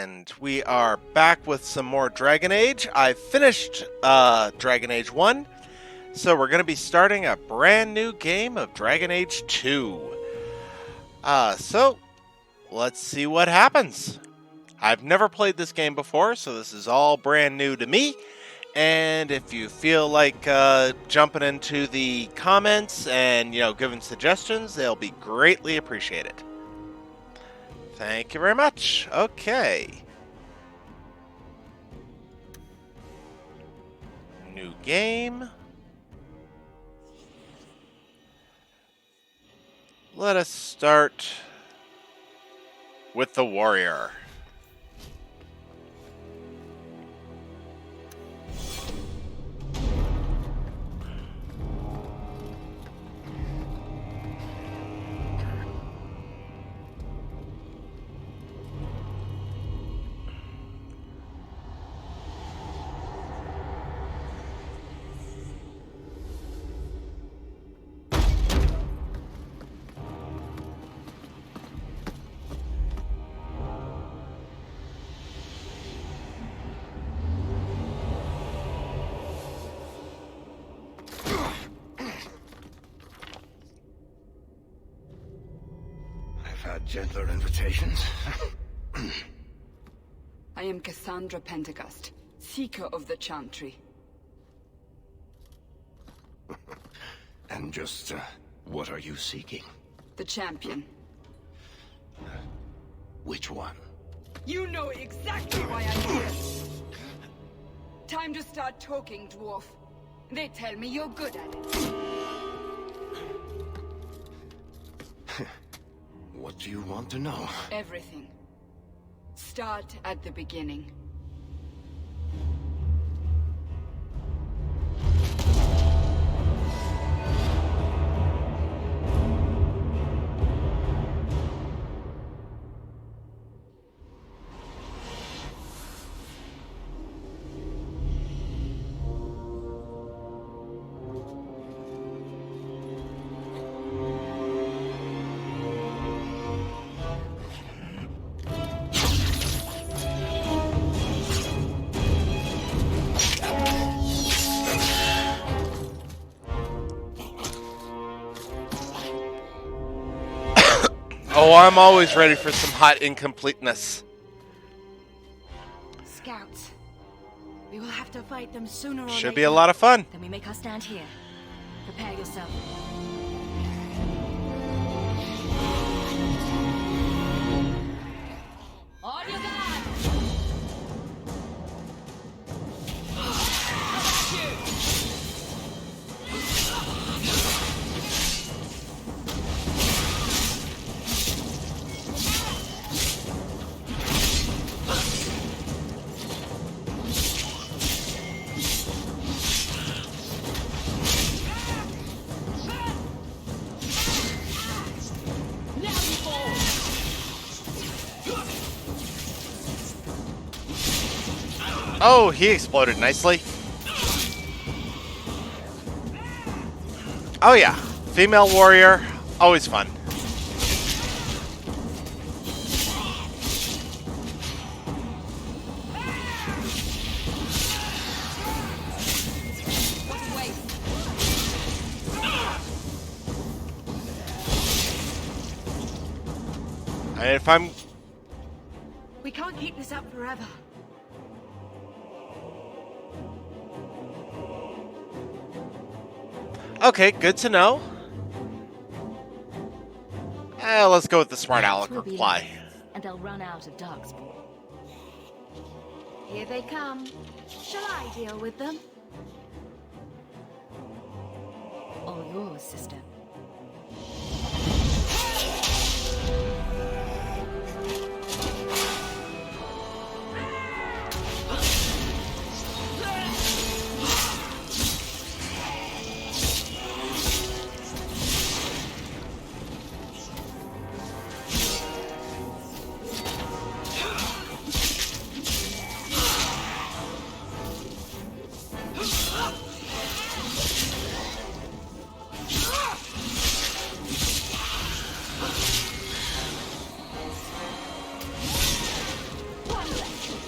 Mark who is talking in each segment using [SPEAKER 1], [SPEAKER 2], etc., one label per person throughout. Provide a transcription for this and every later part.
[SPEAKER 1] And we are back with some more Dragon Age. I finished Dragon Age 1, so we're going to be starting a brand new game of Dragon Age 2. So let's see what happens. I've never played this game before, so this is all brand new to me. And if you feel like jumping into the comments and, giving suggestions, they'll be greatly appreciated. Thank you very much. Okay. New game. Let us start with the warrior.
[SPEAKER 2] Gentler invitations.
[SPEAKER 3] I am Cassandra Pentecost, Seeker of the Chantry.
[SPEAKER 2] And just, what are you seeking?
[SPEAKER 3] The champion.
[SPEAKER 2] Which one?
[SPEAKER 3] You know exactly why I'm here! Time to start talking, dwarf. They tell me you're good at it.
[SPEAKER 2] What do you want to know?
[SPEAKER 3] Everything. Start at the beginning.
[SPEAKER 1] Oh, I'm always ready for some hot incompleteness.
[SPEAKER 4] Scouts. We will have to fight them sooner or later.
[SPEAKER 1] Should be a lot of fun.
[SPEAKER 4] Then we make our stand here. Prepare yourself. On your guard! How about you?
[SPEAKER 1] Oh, he exploded nicely. Oh yeah, female warrior, always fun. And if I'm...
[SPEAKER 4] We can't keep this up forever.
[SPEAKER 1] Okay, good to know. Let's go with the smart aleck
[SPEAKER 4] Will be
[SPEAKER 1] reply.
[SPEAKER 4] late, and they'll run out of Darkspawn. Here they come. Shall I deal with them? All yours, sister.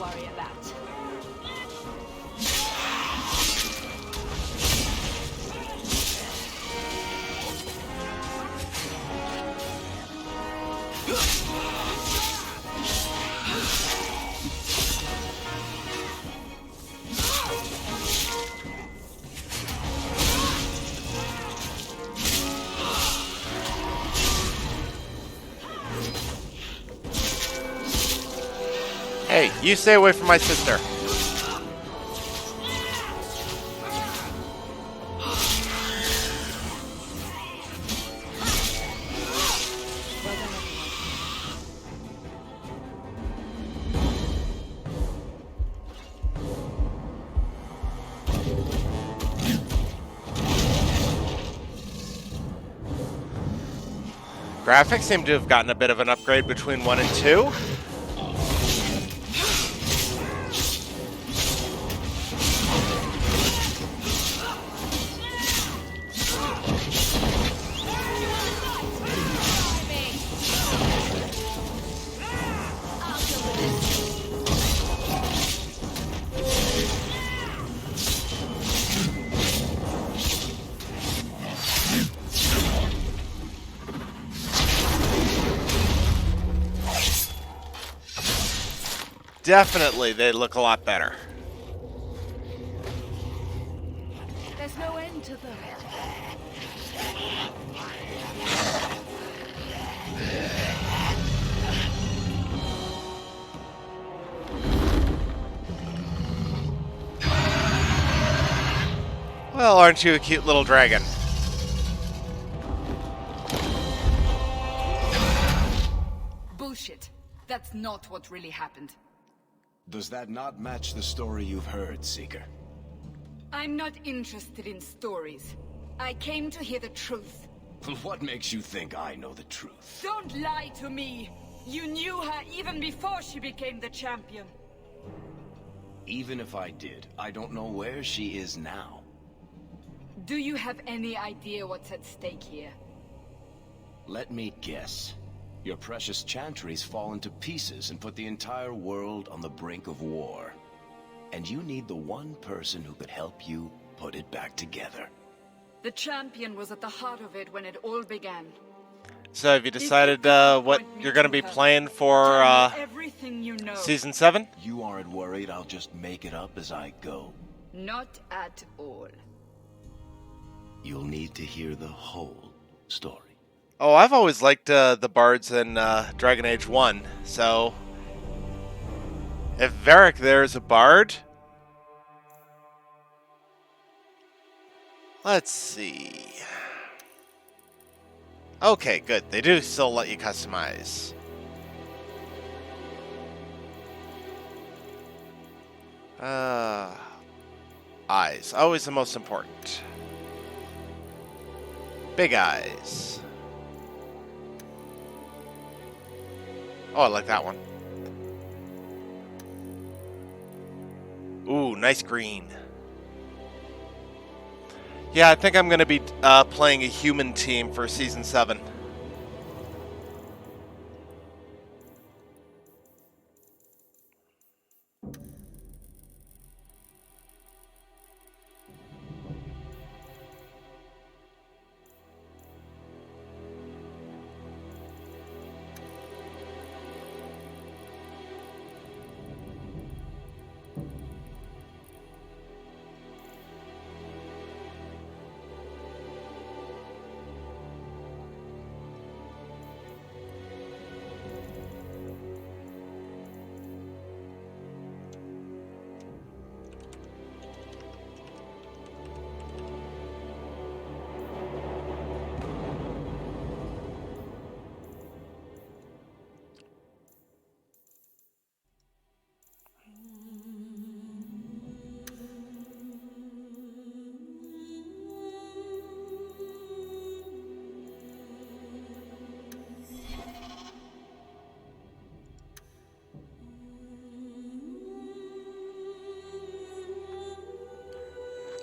[SPEAKER 3] worry about.
[SPEAKER 1] Hey, you stay away from my sister. Graphics seem to have gotten a bit of an upgrade between 1 and 2. Definitely, they look a lot better.
[SPEAKER 4] There's no end to them.
[SPEAKER 1] Well, aren't you a cute little dragon?
[SPEAKER 3] Bullshit. That's not what really happened.
[SPEAKER 2] Does that not match the story you've heard, Seeker?
[SPEAKER 3] I'm not interested in stories. I came to hear the truth.
[SPEAKER 2] What makes you think I know the truth?
[SPEAKER 3] Don't lie to me! You knew her even before she became the champion.
[SPEAKER 2] Even if I did, I don't know where she is now.
[SPEAKER 3] Do you have any idea what's at stake here?
[SPEAKER 2] Let me guess. Your precious chantry's fallen to pieces and put the entire world on the brink of war. And you need the one person who could help you put it back together.
[SPEAKER 3] The champion was at the heart of it when it all began.
[SPEAKER 1] So have you decided what you're going to be playing for
[SPEAKER 3] Tell me everything you know.
[SPEAKER 1] Season 7?
[SPEAKER 2] You aren't worried I'll just make it up as I go?
[SPEAKER 3] Not at all.
[SPEAKER 2] You'll need to hear the whole story.
[SPEAKER 1] Oh, I've always liked the bards in Dragon Age 1, so if Varric there is a bard, let's see. Okay, good. They do still let you customize. Eyes, always the most important. Big eyes. Oh, I like that one. Ooh, nice green. Yeah, I think I'm going to be playing a human team for Season 7.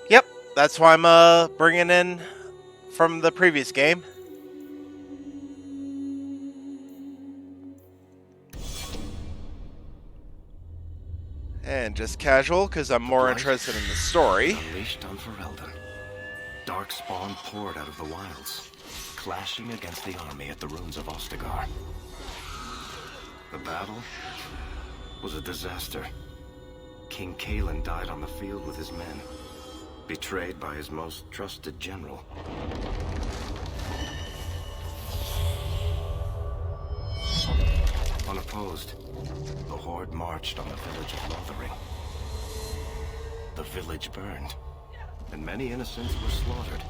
[SPEAKER 1] Yep, that's why I'm bringing in from the previous game. And just casual, because I'm more interested in the story.
[SPEAKER 2] Unleashed on Ferelden. Darkspawn poured out of the wilds, clashing against the army at the ruins of Ostagar. The battle was a disaster. King Cailan died on the field with his men, betrayed by his most trusted general. Unopposed, the Horde marched on the village of Lothering. The village burned, and many innocents were slaughtered.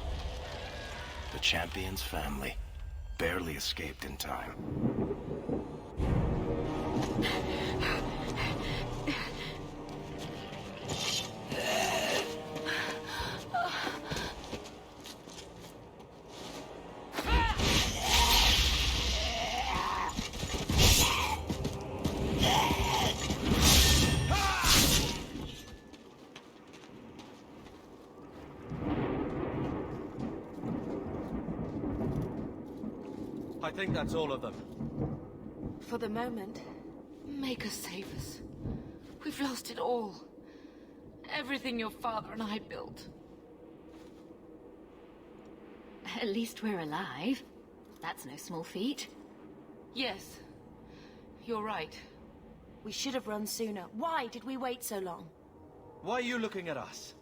[SPEAKER 2] The champion's family barely escaped in time.
[SPEAKER 5] I think that's all of them.
[SPEAKER 4] For the moment,
[SPEAKER 3] Make us save us. We've lost it all. Everything your father and I built.
[SPEAKER 4] at least we're alive. That's no small feat.
[SPEAKER 3] Yes. You're right.
[SPEAKER 4] We should have run sooner. Why did we wait so long?
[SPEAKER 5] Why are you looking at us?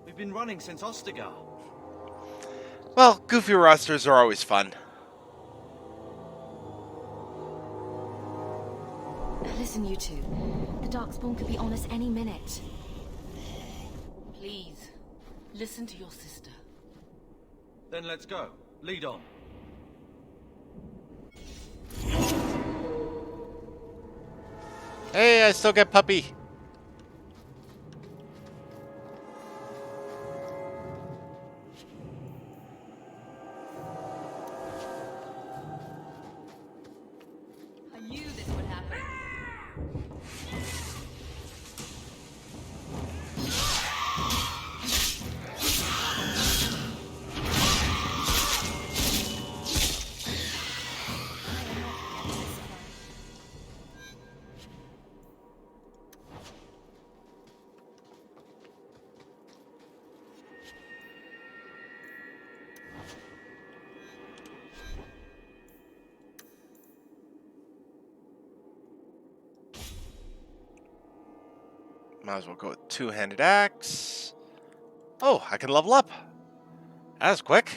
[SPEAKER 5] We've been running since Ostagar.
[SPEAKER 1] Well, goofy rosters are always fun.
[SPEAKER 4] Listen, you two. The Darkspawn could be on us any minute.
[SPEAKER 3] Please, listen to your sister.
[SPEAKER 5] Then let's go. Lead on.
[SPEAKER 1] Hey, I still get puppy.
[SPEAKER 3] I knew this would happen.
[SPEAKER 1] Might as well go with two-handed axe. Oh, I can level up. That was quick.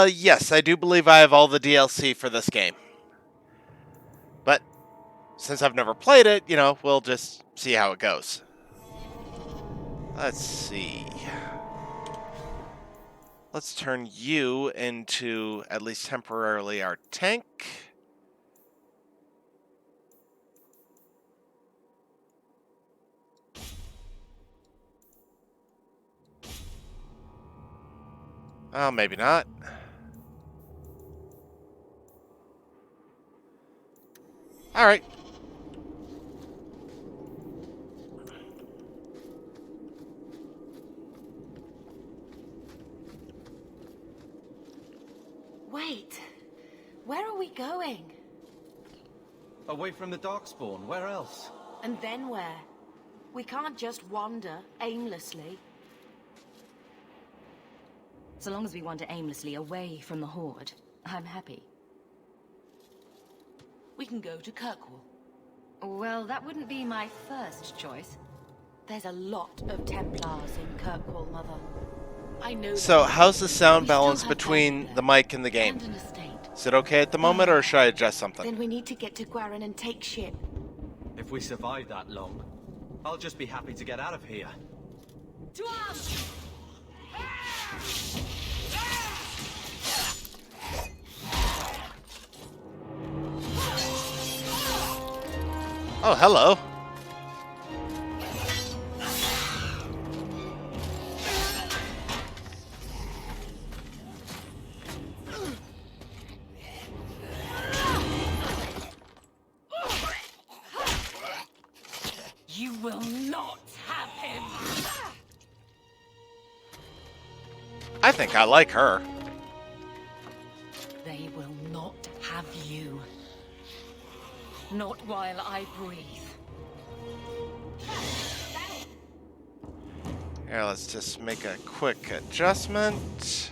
[SPEAKER 1] Yes, I do believe I have all the DLC for this game. But since I've never played it, you know, we'll just see how it goes. Let's see. Let's turn you into, at least temporarily, our tank. Oh, maybe not. All right.
[SPEAKER 4] Wait. Where are we going?
[SPEAKER 5] Away from the Darkspawn. Where else?
[SPEAKER 4] And then where? We can't just wander aimlessly. So long as we wander aimlessly away from the Horde, I'm happy.
[SPEAKER 3] We can go to Kirkwall.
[SPEAKER 4] Well, that wouldn't be my first choice. There's a lot of Templars in Kirkwall, Mother.
[SPEAKER 3] I know.
[SPEAKER 1] So, how's the sound
[SPEAKER 3] We still
[SPEAKER 1] balance
[SPEAKER 3] have
[SPEAKER 1] between
[SPEAKER 3] Dagobah
[SPEAKER 1] the mic and the game?
[SPEAKER 3] and an estate.
[SPEAKER 1] Is it okay at the moment, or should I adjust something?
[SPEAKER 4] Then we need to get to Gwaran and take ship.
[SPEAKER 5] If we survive that long, I'll just be happy to get out of here.
[SPEAKER 3] To us!
[SPEAKER 1] Oh, hello.
[SPEAKER 4] You will not have him!
[SPEAKER 1] I think I like her.
[SPEAKER 4] They will not have you. Not while I breathe.
[SPEAKER 1] Here, let's just make a quick adjustment.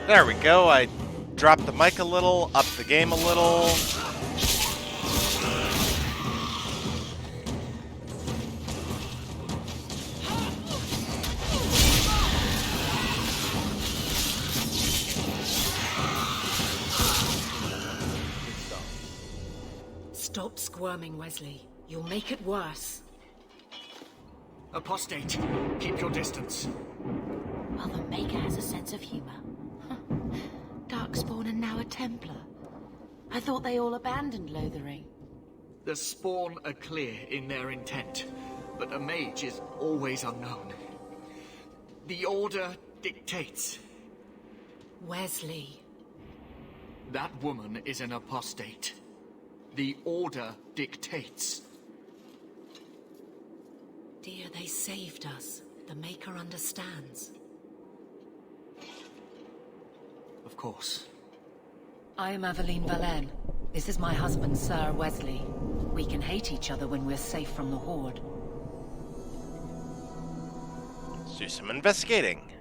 [SPEAKER 1] There we go. I dropped the mic a little, upped the game a little.
[SPEAKER 4] Stop squirming, Wesley. You'll make it worse.
[SPEAKER 5] Apostate, keep your distance.
[SPEAKER 4] Well, the Maker has a sense of humor. Darkspawn and now a Templar. I thought they all abandoned Lothering.
[SPEAKER 6] The Spawn are clear in their intent, but a mage is always unknown. The Order dictates.
[SPEAKER 4] Wesley.
[SPEAKER 6] That woman is an apostate. The Order dictates.
[SPEAKER 4] Dear, they saved us. The Maker understands.
[SPEAKER 6] Of course.
[SPEAKER 4] I am Aveline Valen. This is my husband, Sir Wesley. We can hate each other when we're safe from the Horde.
[SPEAKER 1] Let's do some investigating.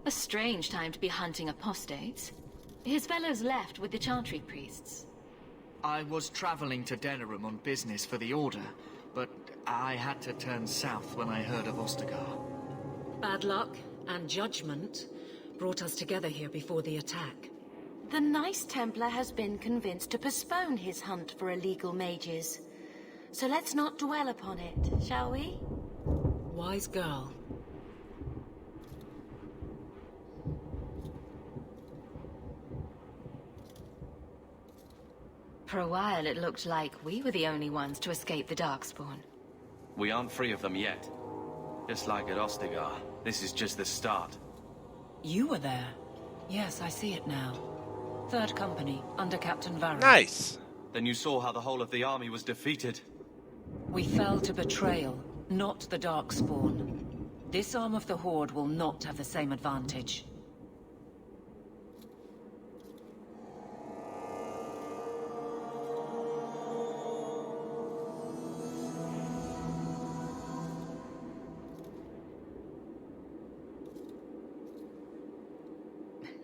[SPEAKER 7] A strange time to be hunting apostates. His fellows left with the Chantry priests.
[SPEAKER 6] I was traveling to Denerim on business for the Order, but I had to turn south when I heard of Ostagar.
[SPEAKER 4] Bad luck and judgment brought us together here before the attack.
[SPEAKER 7] The Nice Templar has been convinced to postpone his hunt for illegal mages. So let's not dwell upon it, shall we?
[SPEAKER 4] Wise girl.
[SPEAKER 7] For a while it looked like we were the only ones to escape the Darkspawn.
[SPEAKER 8] We aren't free of them yet. Just like at Ostagar, this is just the start.
[SPEAKER 4] You were there. Yes, I see it now. Third Company, under Captain Varro.
[SPEAKER 1] Nice.
[SPEAKER 8] Then you saw how the whole of the army was defeated.
[SPEAKER 4] We fell to betrayal, not the Darkspawn. This arm of the Horde will not have the same advantage.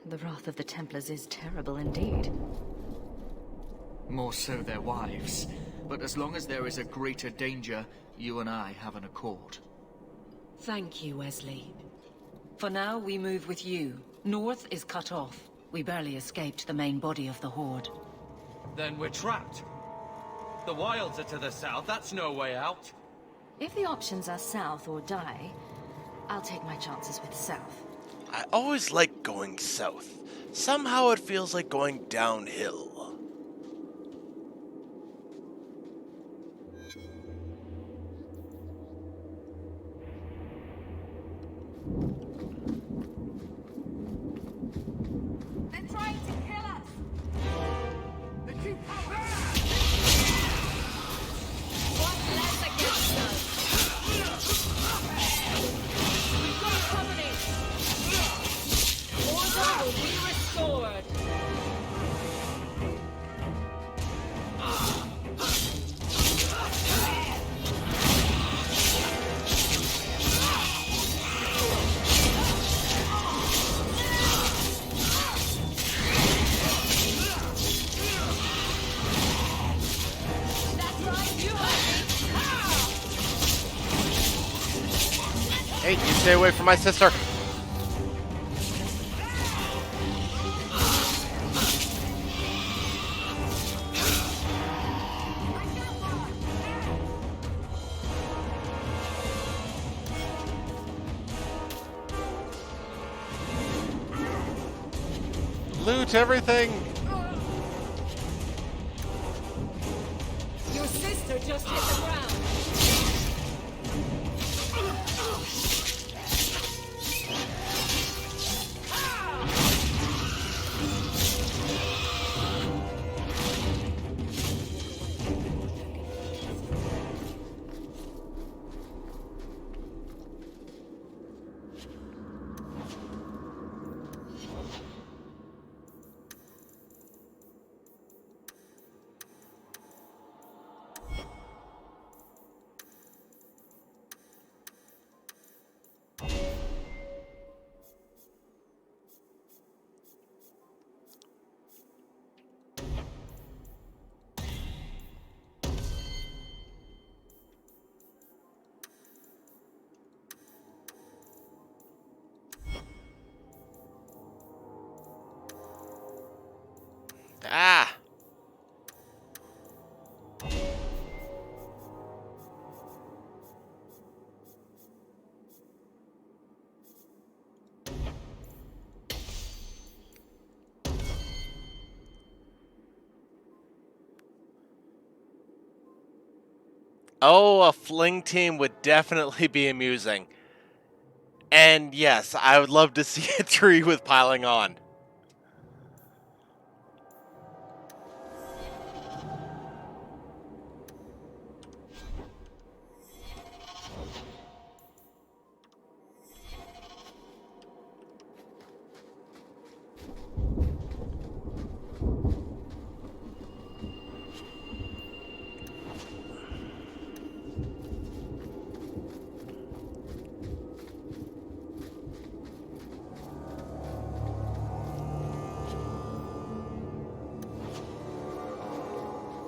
[SPEAKER 7] The wrath of the Templars is terrible indeed.
[SPEAKER 6] More so their wives. But as long as there is a greater danger, you and I have an accord.
[SPEAKER 4] Thank you, Wesley. For now, we move with you. North is cut off. We barely escaped the main body of the Horde.
[SPEAKER 5] Then we're trapped. The wilds are to the south, that's no way out.
[SPEAKER 7] If the options are south or die, I'll take my chances with south.
[SPEAKER 1] I always like going south. Somehow it feels like going downhill.
[SPEAKER 3] They're trying to kill us! They keep coming! What's left against us? We've got company! Order will be restored!
[SPEAKER 1] Hey, you stay away from my sister. Loot everything.
[SPEAKER 4] Your sister just hit the ground.
[SPEAKER 1] Ah. Oh, a fling team would definitely be amusing. And yes, I would love to see a tree with piling on.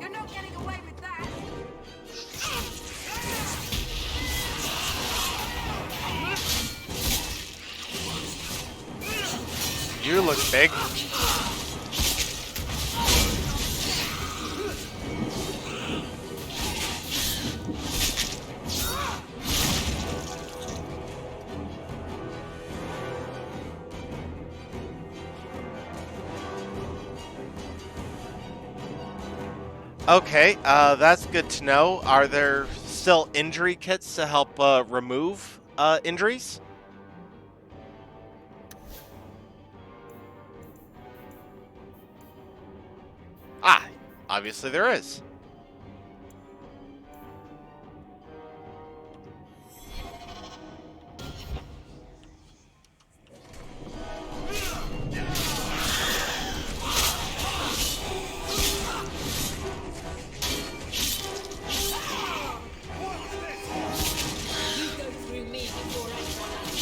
[SPEAKER 3] You're not getting away with that.
[SPEAKER 1] You look big. Okay, that's good to know. Are there still injury kits to help remove injuries? Ah, obviously there is.
[SPEAKER 4] You go through me before anyone else.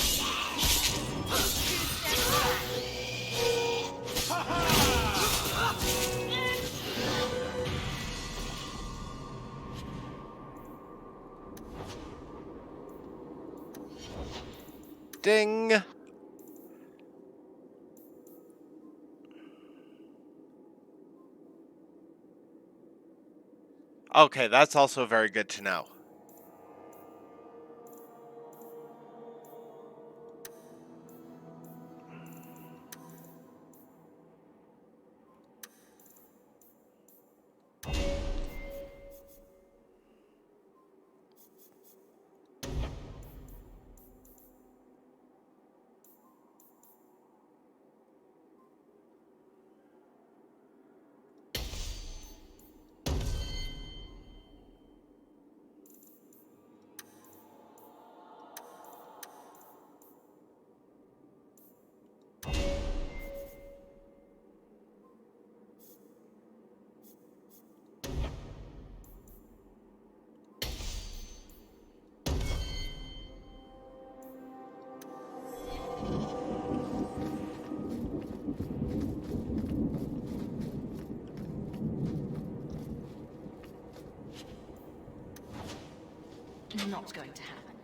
[SPEAKER 1] Ding. Okay, that's also very good to know.
[SPEAKER 7] Not going to happen.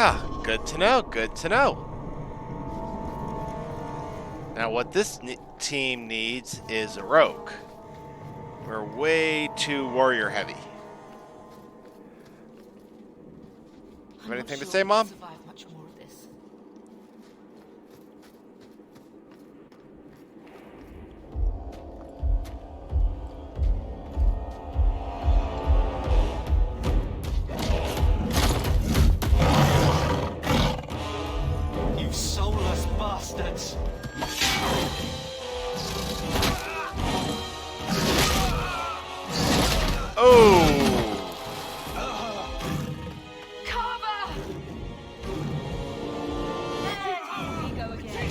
[SPEAKER 1] Ah, good to know, good to know. Now what this team needs is a rogue. We're way too warrior heavy. Have anything to say, Mom?
[SPEAKER 7] Survive much more of this.
[SPEAKER 5] You soulless bastards!
[SPEAKER 1] Oh!
[SPEAKER 3] Carver! Here we go again.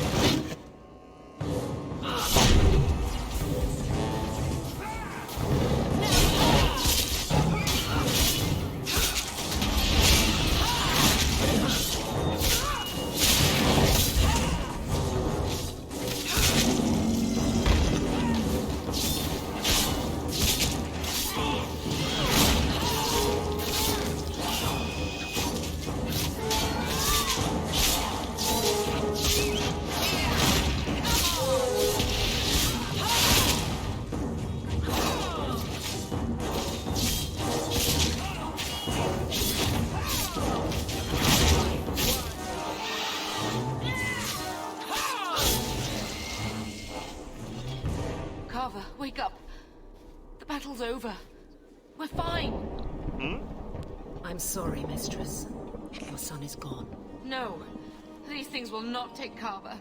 [SPEAKER 7] Carver, wake up. The battle's over. We're fine.
[SPEAKER 4] I'm sorry, Mistress. Your son is gone.
[SPEAKER 7] No, these things will not take Carver.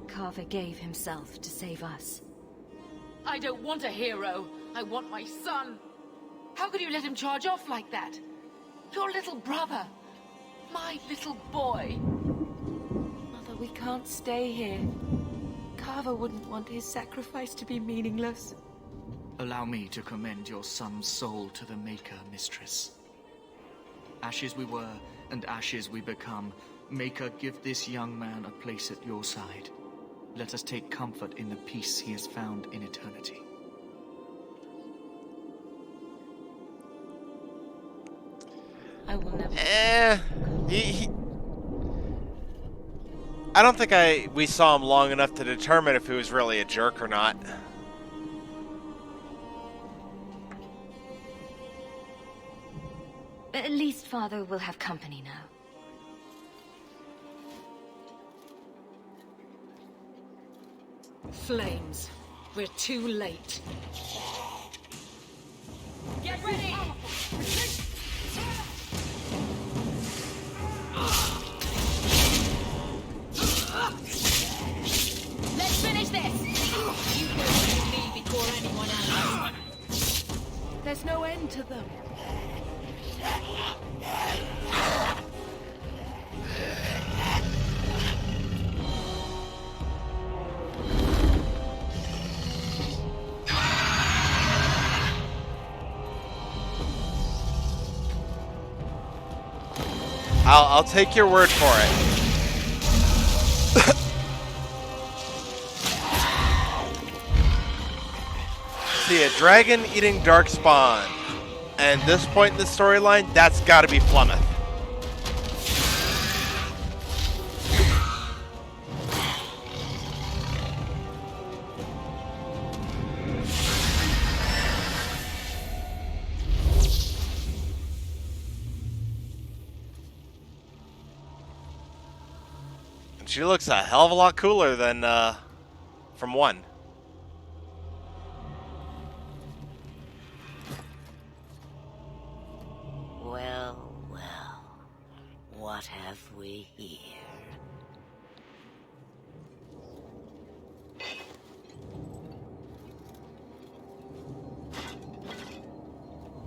[SPEAKER 9] Carver gave himself to save us.
[SPEAKER 7] I don't want a hero. I want my son. How could you let him charge off like that? Your little brother. My little boy.
[SPEAKER 9] Mother, we can't stay here. Carver wouldn't want his sacrifice to be meaningless.
[SPEAKER 6] Allow me to commend your son's soul to the Maker, Mistress. Ashes we were, and ashes we become. Maker, give this young man a place at your side. Let us take comfort in the peace he has found in eternity.
[SPEAKER 9] I will never...
[SPEAKER 1] I don't think we saw him long enough to determine if he was really a jerk or not.
[SPEAKER 9] At least Father will have company now.
[SPEAKER 4] Flames. We're too late.
[SPEAKER 3] Get ready!
[SPEAKER 7] Let's finish this! You go to me before anyone else.
[SPEAKER 9] There's no end to them.
[SPEAKER 1] I'll take your word for it. See, a dragon eating darkspawn. And this point in the storyline, that's gotta be Flemeth. And she looks a hell of a lot cooler than from 1.
[SPEAKER 10] Well, well, what have we here?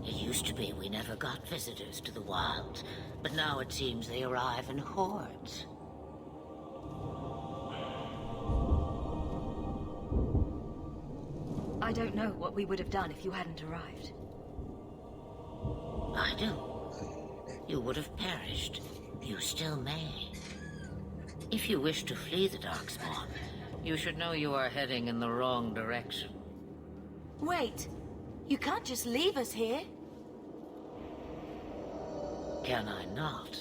[SPEAKER 10] It used to be we never got visitors to the wilds, but now it seems they arrive in hordes.
[SPEAKER 9] I don't know what we would have done if you hadn't arrived.
[SPEAKER 10] I do. You would have perished. You still may. If you wish to flee the Darkspawn, You should know you are heading in the wrong direction.
[SPEAKER 9] Wait. You can't just leave us here.
[SPEAKER 10] Can I not?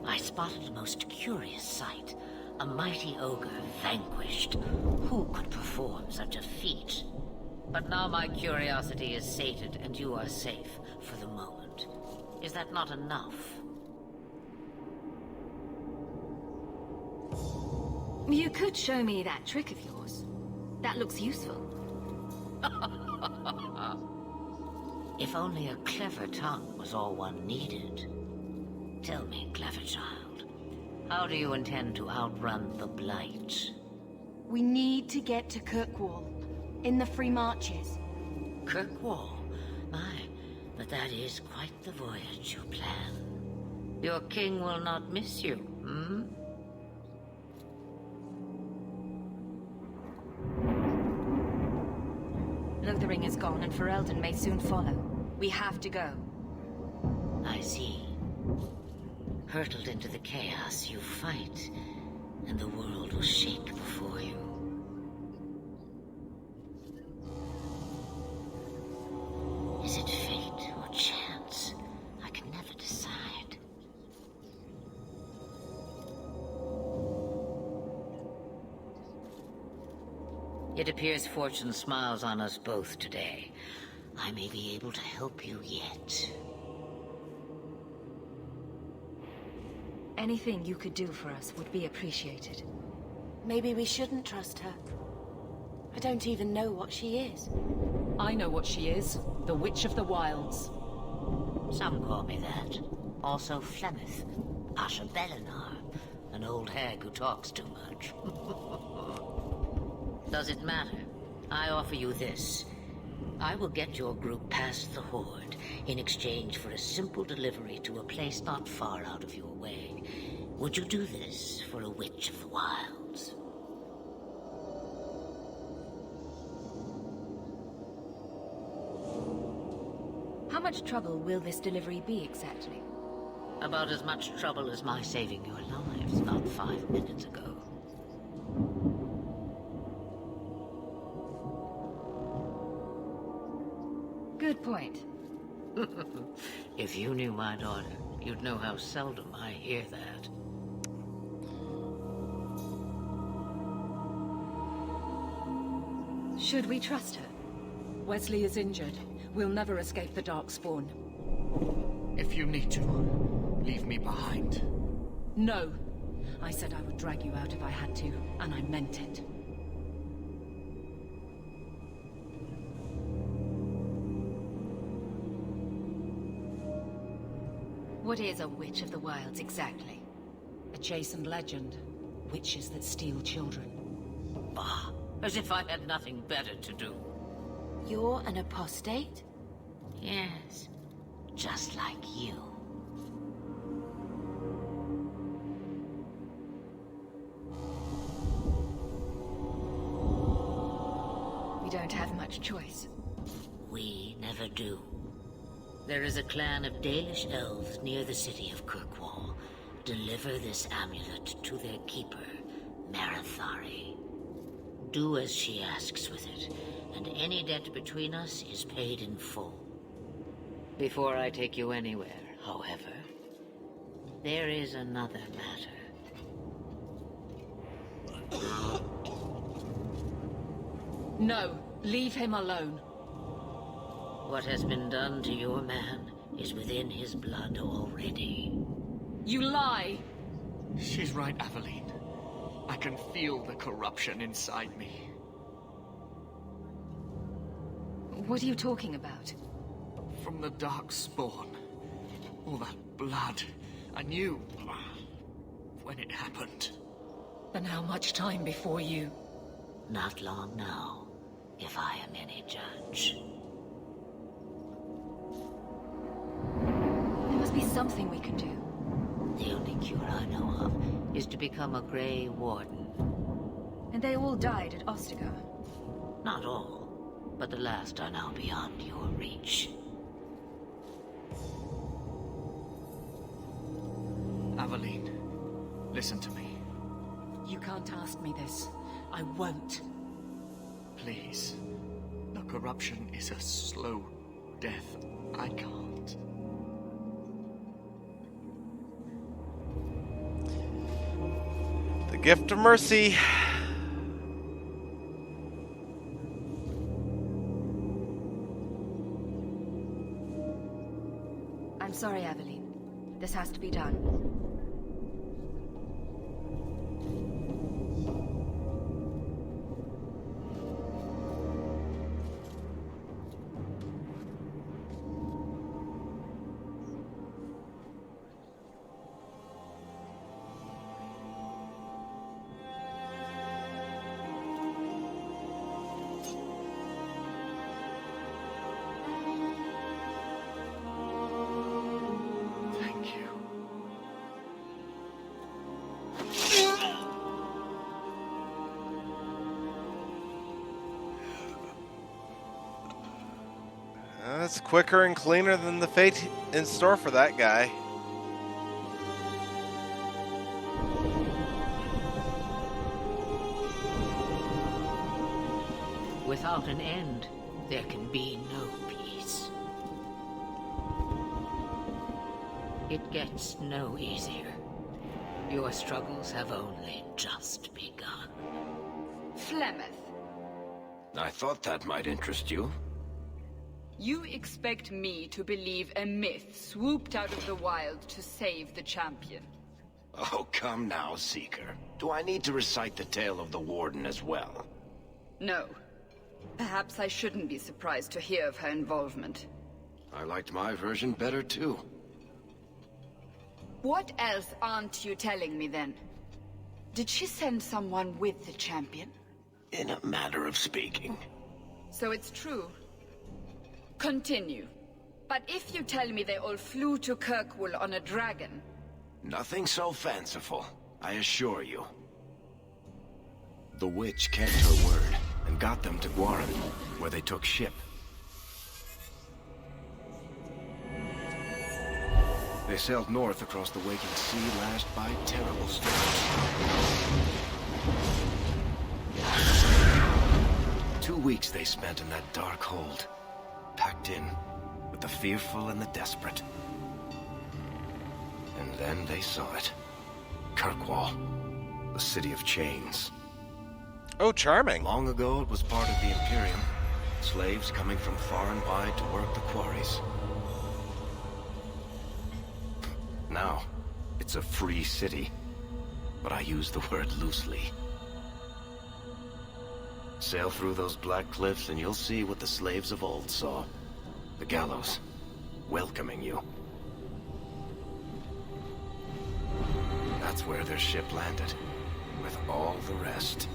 [SPEAKER 10] I spotted a most curious sight. A mighty ogre vanquished. Who could perform such a feat? But now my curiosity is sated, and you are safe for the moment. Is that not enough?
[SPEAKER 9] You could show me that trick of yours. That looks useful.
[SPEAKER 10] If only a clever tongue was all one needed. Tell me, clever child, how do you intend to outrun the Blight?
[SPEAKER 9] We need to get to Kirkwall, in the Free Marches.
[SPEAKER 10] Kirkwall? My, but that is quite the voyage you plan. Your king will not miss you, hmm?
[SPEAKER 9] Lothering is gone and Ferelden may soon follow. We have to go.
[SPEAKER 10] I see. Hurtled into the chaos, you fight, and the world will shake before you. Is it fate or chance? I can never decide. It appears fortune smiles on us both today. I may be able to help you yet.
[SPEAKER 9] Anything you could do for us would be appreciated. Maybe we shouldn't trust her. I don't even know what she is.
[SPEAKER 4] I know what she is. The Witch of the Wilds.
[SPEAKER 10] Some call me that. Also Flemeth, Asha Belinar, an old hag who talks too much. Does it matter? I offer you this. I will get your group past the Horde in exchange for a simple delivery to a place not far out of your way. Would you do this for a Witch of the Wilds?
[SPEAKER 9] How much trouble will this delivery be exactly?
[SPEAKER 10] About as much trouble as my saving your lives about 5 minutes ago.
[SPEAKER 9] Good point.
[SPEAKER 10] If you knew my daughter, you'd know how seldom I hear that.
[SPEAKER 9] Should we trust her?
[SPEAKER 4] Wesley is injured. We'll never escape the Darkspawn.
[SPEAKER 6] If you need to, leave me behind.
[SPEAKER 4] No. I said I would drag you out if I had to, and I meant it.
[SPEAKER 9] What is a Witch of the Wilds exactly?
[SPEAKER 4] A chastened legend. Witches that steal children.
[SPEAKER 10] Bah, as if I had nothing better to do.
[SPEAKER 9] You're an apostate?
[SPEAKER 10] Yes, just like you.
[SPEAKER 9] We don't have much choice.
[SPEAKER 10] We never do. There is a clan of Dalish elves near the city of Kirkwall. Deliver this amulet to their keeper, Marathari. Do as she asks with it, and any debt between us is paid in full. Before I take you anywhere, however, there is another matter.
[SPEAKER 4] No, leave him alone.
[SPEAKER 10] What has been done to your man is within his blood already.
[SPEAKER 4] You lie!
[SPEAKER 6] She's right, Aveline. I can feel the corruption inside me.
[SPEAKER 9] What are you talking about?
[SPEAKER 6] From the Darkspawn. All that blood. I knew when it happened.
[SPEAKER 4] Then how much time before you?
[SPEAKER 10] Not long now, if I am any judge.
[SPEAKER 9] There must be something we can do.
[SPEAKER 10] The only cure I know of is to become a Grey Warden.
[SPEAKER 9] And they all died at Ostagar.
[SPEAKER 10] Not all, but the last are now beyond your reach.
[SPEAKER 6] Aveline, Listen to me.
[SPEAKER 4] You can't ask me this. I won't.
[SPEAKER 6] Please. The corruption is a slow death. I can't.
[SPEAKER 1] The gift of mercy.
[SPEAKER 9] I'm sorry, Aveline. This has to be done.
[SPEAKER 6] Thank you.
[SPEAKER 1] That's quicker and cleaner than the fate in store for that guy.
[SPEAKER 10] Without an end, there can be no peace. It gets no easier. Your struggles have only just begun.
[SPEAKER 3] Flemeth,
[SPEAKER 2] I thought that might interest you.
[SPEAKER 3] you expect me to believe a myth swooped out of the wild to save the champion?
[SPEAKER 2] Oh, come now, Seeker. Do I need to recite the tale of the Warden as well?
[SPEAKER 3] No. Perhaps I shouldn't be surprised to hear of her involvement.
[SPEAKER 2] I liked my version better, too.
[SPEAKER 3] What else aren't you telling me, then? Did she send someone with the champion?
[SPEAKER 2] In a manner of speaking.
[SPEAKER 3] So it's true. Continue. But if you tell me they all flew to Kirkwall on a dragon...
[SPEAKER 2] Nothing so fanciful, I assure you. The witch kept her word, and got them to Guaran, where they took ship. They sailed north across the waking sea, lashed by terrible storms. 2 weeks they spent in that dark hold, packed in with the fearful and the desperate. And then they saw it. Kirkwall, the city of chains.
[SPEAKER 1] Oh, charming.
[SPEAKER 2] Long ago it was part of the Imperium. Slaves coming from far and wide to work the quarries. Now, it's a free city. But I use the word loosely. Sail through those black cliffs and you'll see what the slaves of old saw. The gallows, welcoming you. That's where their ship landed, with all the rest.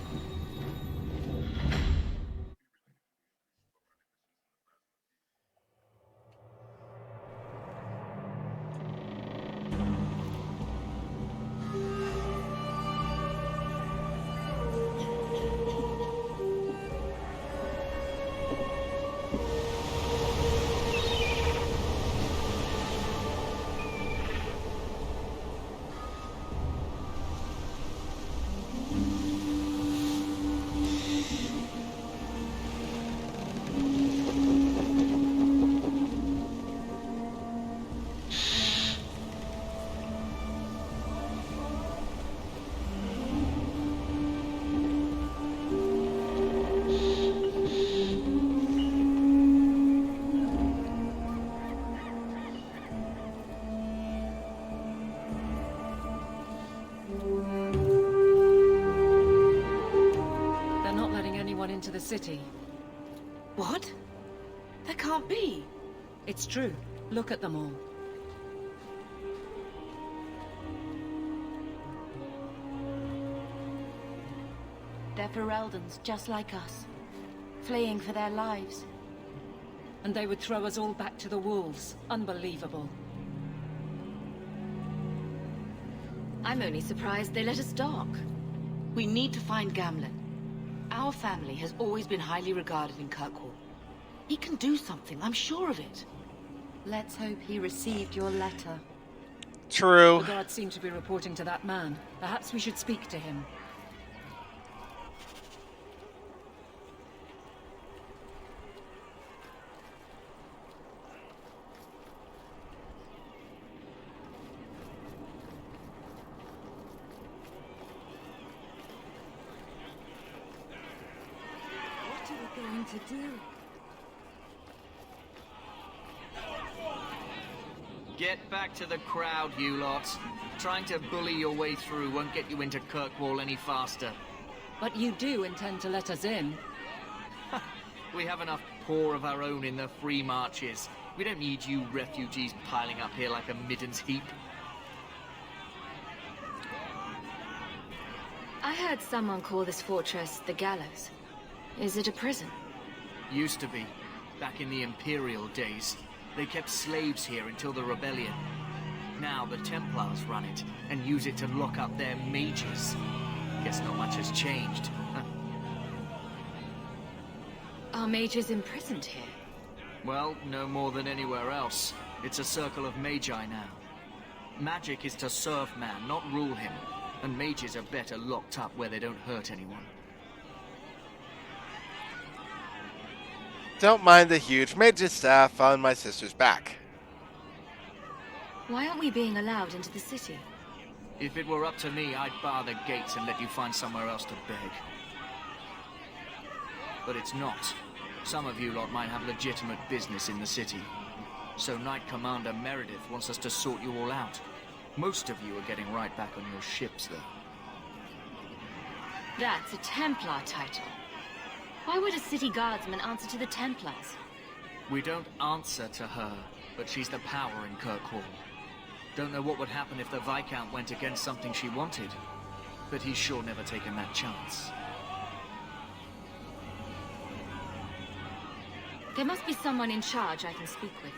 [SPEAKER 4] Into the city.
[SPEAKER 9] What? That can't be.
[SPEAKER 4] It's true. Look at them all.
[SPEAKER 9] They're Fereldans, just like us. Fleeing for their lives.
[SPEAKER 4] And they would throw us all back to the wolves. Unbelievable.
[SPEAKER 9] I'm only surprised they let us dock. We need to find Gamlen. Our family has always been highly regarded in Kirkwall. He can do something, I'm sure of it. Let's hope he received your letter.
[SPEAKER 1] True.
[SPEAKER 4] The guards seem to be reporting to that man. Perhaps we should speak to him.
[SPEAKER 3] What are we going to do?
[SPEAKER 6] Get back to the crowd, you lot. Trying to bully your way through won't get you into Kirkwall any faster.
[SPEAKER 4] But you do intend to let us in.
[SPEAKER 6] We have enough poor of our own in the free marches. We don't need you refugees piling up here like a middens heap.
[SPEAKER 9] I heard someone call this fortress the Gallows. Is it a prison?
[SPEAKER 6] Used to be. Back in the Imperial days. They kept slaves here until the rebellion. Now the Templars run it, and use it to lock up their mages. Guess not much has changed.
[SPEAKER 9] Are mages imprisoned here?
[SPEAKER 6] Well, no more than anywhere else. It's a circle of magi now. Magic is to serve man, not rule him. And mages are better locked up where they don't hurt anyone.
[SPEAKER 1] Don't mind the huge mage's staff on my sister's back.
[SPEAKER 9] Why aren't we being allowed into the city?
[SPEAKER 6] If it were up to me, I'd bar the gates and let you find somewhere else to beg. But it's not. Some of you lot might have legitimate business in the city. So Knight Commander Meredith wants us to sort you all out. Most of you are getting right back on your ships, though.
[SPEAKER 9] That's a Templar title. Why would a city guardsman answer to the Templars?
[SPEAKER 6] We don't answer to her, but she's the power in Kirkwall. Don't know what would happen if the Viscount went against something she wanted, but he's sure never taken that chance.
[SPEAKER 9] There must be someone in charge I can speak with.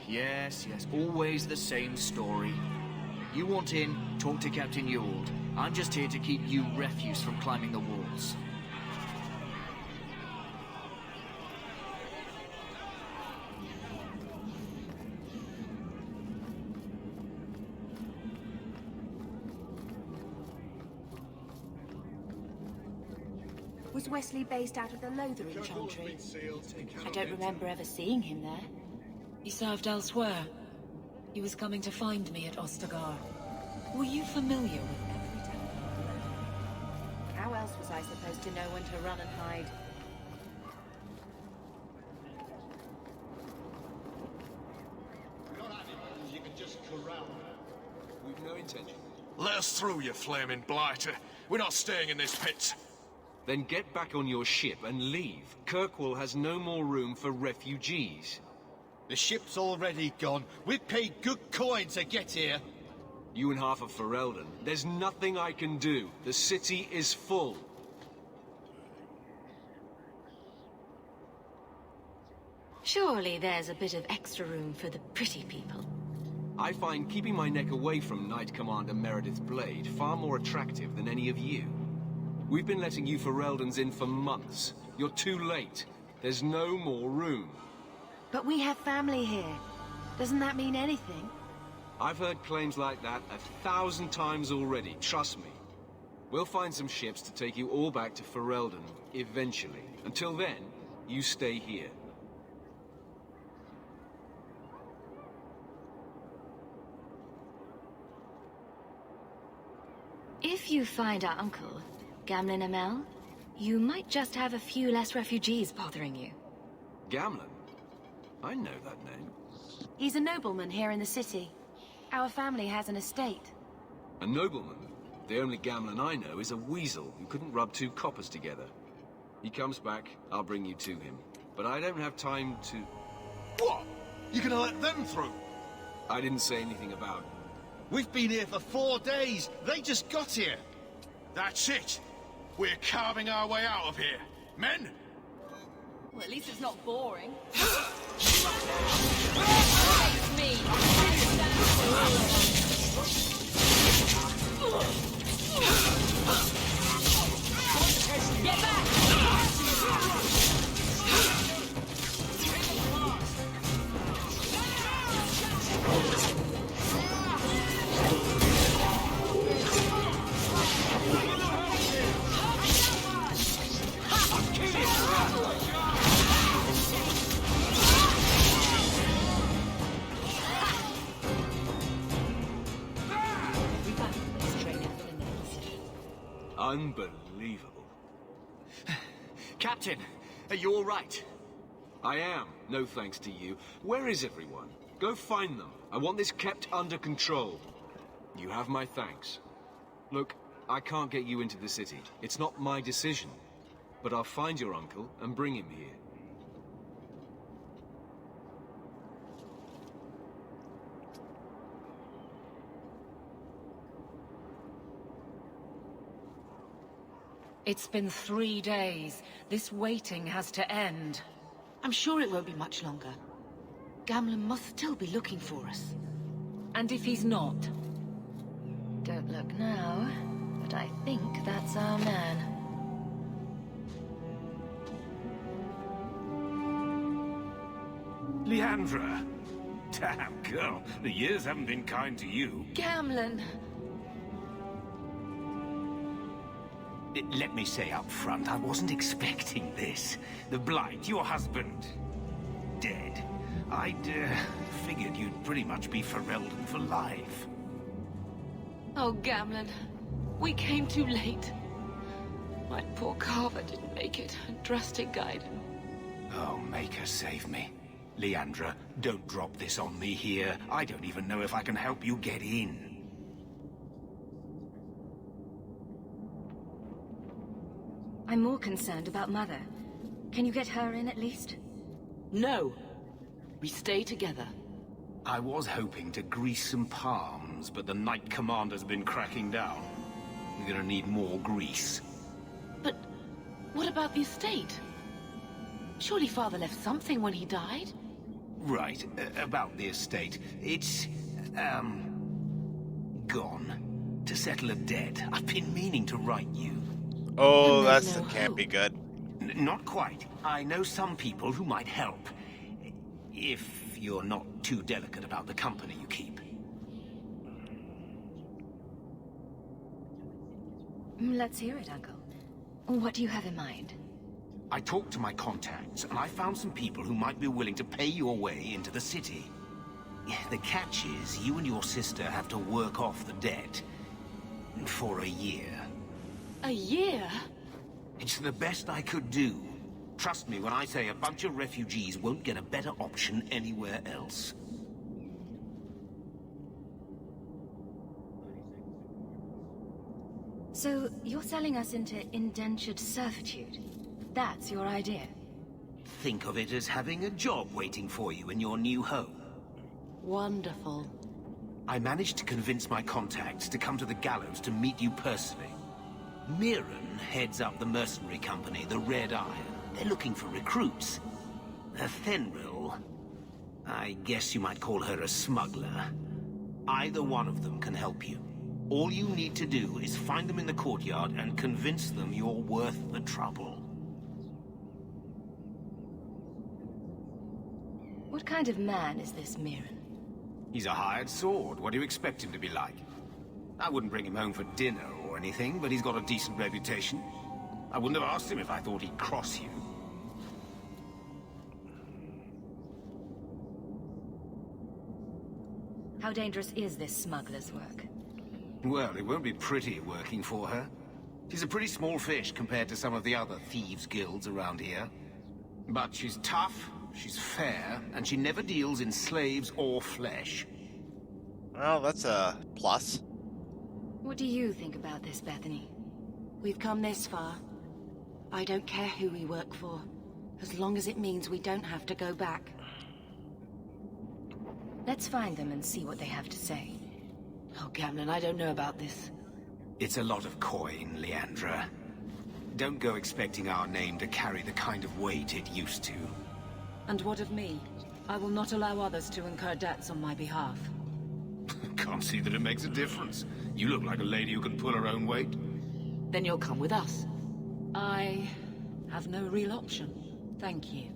[SPEAKER 6] Yes, always the same story. You want in, talk to Captain Ewald. I'm just here to keep you refuse from climbing the walls.
[SPEAKER 11] Was Wesley based out of the Lothering Chantry? I don't remember ever seeing him there.
[SPEAKER 4] He served elsewhere. He was coming to find me at Ostagar. Were you familiar with every temple?
[SPEAKER 11] How else was I supposed to know when to run and hide?
[SPEAKER 12] You can just corral her.
[SPEAKER 2] We've no intention.
[SPEAKER 12] Let us through, you flaming blighter. We're not staying in this pit.
[SPEAKER 2] Then get back on your ship and leave. Kirkwall has no more room for refugees.
[SPEAKER 12] The ship's already gone. We've paid good coin to get here.
[SPEAKER 2] You and half of Ferelden. There's nothing I can do. The city is full.
[SPEAKER 9] Surely there's a bit of extra room for the pretty people.
[SPEAKER 2] I find keeping my neck away from Knight Commander Meredith Blade far more attractive than any of you. We've been letting you Fereldans in for months. You're too late. There's no more room.
[SPEAKER 11] But we have family here. Doesn't that mean anything?
[SPEAKER 2] I've heard claims like that 1,000 times already, trust me. We'll find some ships to take you all back to Ferelden, eventually. Until then, you stay here.
[SPEAKER 9] If you find our uncle, Gamlen Amell, you might just have a few less refugees bothering you.
[SPEAKER 2] Gamlen? I know that name.
[SPEAKER 11] He's a nobleman here in the city. Our family has an estate.
[SPEAKER 2] A nobleman? The only Gamlen I know is a weasel who couldn't rub 2 coppers together. He comes back, I'll bring you to him. But I don't have time to...
[SPEAKER 12] What? You're gonna let them through?
[SPEAKER 2] I didn't say anything about...
[SPEAKER 12] We've been here for 4 days. They just got here. That's it. We're carving our way out of here. Men?
[SPEAKER 3] Well, at least it's not boring. Me. Get back!
[SPEAKER 13] Unbelievable.
[SPEAKER 6] Captain, are you all right?
[SPEAKER 13] I am, no thanks to you. Where is everyone? Go find them. I want this kept under control. You have my thanks. Look, I can't get you into the city. It's not my decision. But I'll find your uncle and bring him here.
[SPEAKER 4] It's been 3 days. This waiting has to end.
[SPEAKER 9] I'm sure it won't be much longer. Gamlen must still be looking for us.
[SPEAKER 4] And if he's not?
[SPEAKER 11] Don't look now, but I think that's our man.
[SPEAKER 14] Leandra! Damn, girl. The years haven't been kind to you.
[SPEAKER 9] Gamlen!
[SPEAKER 14] Let me say up front, I wasn't expecting this. The Blight, your husband, dead. I'd figured you'd pretty much be Ferelden for life.
[SPEAKER 9] Oh, Gamlen. We came too late. My poor Carver didn't make it, and Drastic guided him.
[SPEAKER 14] Oh, Maker, save me. Leandra, don't drop this on me here. I don't even know if I can help you get in.
[SPEAKER 11] I'm more concerned about Mother. Can you get her in at least?
[SPEAKER 9] No. We stay together.
[SPEAKER 14] I was hoping to grease some palms, but the Knight Commander's been cracking down. We're gonna need more grease.
[SPEAKER 9] But what about the estate? Surely Father left something when he died?
[SPEAKER 14] Right, about the estate. It's, gone. To settle a debt. I've been meaning to write you.
[SPEAKER 1] Oh, that can't be good.
[SPEAKER 14] Not quite. I know some people who might help. If you're not too delicate about the company you keep.
[SPEAKER 11] Let's hear it, Uncle. What do you have in mind?
[SPEAKER 14] I talked to my contacts, and I found some people who might be willing to pay your way into the city. The catch is, you and your sister have to work off the debt. For a year.
[SPEAKER 9] A year?
[SPEAKER 14] It's the best I could do. Trust me when I say a bunch of refugees won't get a better option anywhere else.
[SPEAKER 11] So, you're selling us into indentured servitude? That's your idea?
[SPEAKER 14] Think of it as having a job waiting for you in your new home.
[SPEAKER 9] Wonderful.
[SPEAKER 14] I managed to convince my contacts to come to the gallows to meet you personally. Mirren heads up the mercenary company, the Red Iron. They're looking for recruits. Fenril, I guess you might call her a smuggler. Either one of them can help you. All you need to do is find them in the courtyard and convince them you're worth the trouble.
[SPEAKER 11] What kind of man is this Mirren?
[SPEAKER 14] He's a hired sword. What do you expect him to be like? I wouldn't bring him home for dinner or anything, but he's got a decent reputation. I wouldn't have asked him if I thought he'd cross you.
[SPEAKER 11] How dangerous is this smuggler's work?
[SPEAKER 14] Well, it won't be pretty working for her. She's a pretty small fish compared to some of the other thieves' guilds around here. But she's tough, she's fair, and she never deals in slaves or flesh.
[SPEAKER 1] Well, that's a plus.
[SPEAKER 11] What do you think about this, Bethany?
[SPEAKER 9] We've come this far. I don't care who we work for, as long as it means we don't have to go back.
[SPEAKER 11] Let's find them and see what they have to say.
[SPEAKER 9] Oh, Gamlen, I don't know about this.
[SPEAKER 14] It's a lot of coin, Leandra. Don't go expecting our name to carry the kind of weight it used to.
[SPEAKER 4] And what of me? I will not allow others to incur debts on my behalf.
[SPEAKER 14] Can't see that it makes a difference. You look like a lady who can pull her own weight.
[SPEAKER 9] Then you'll come with us.
[SPEAKER 4] I have no real option. Thank you.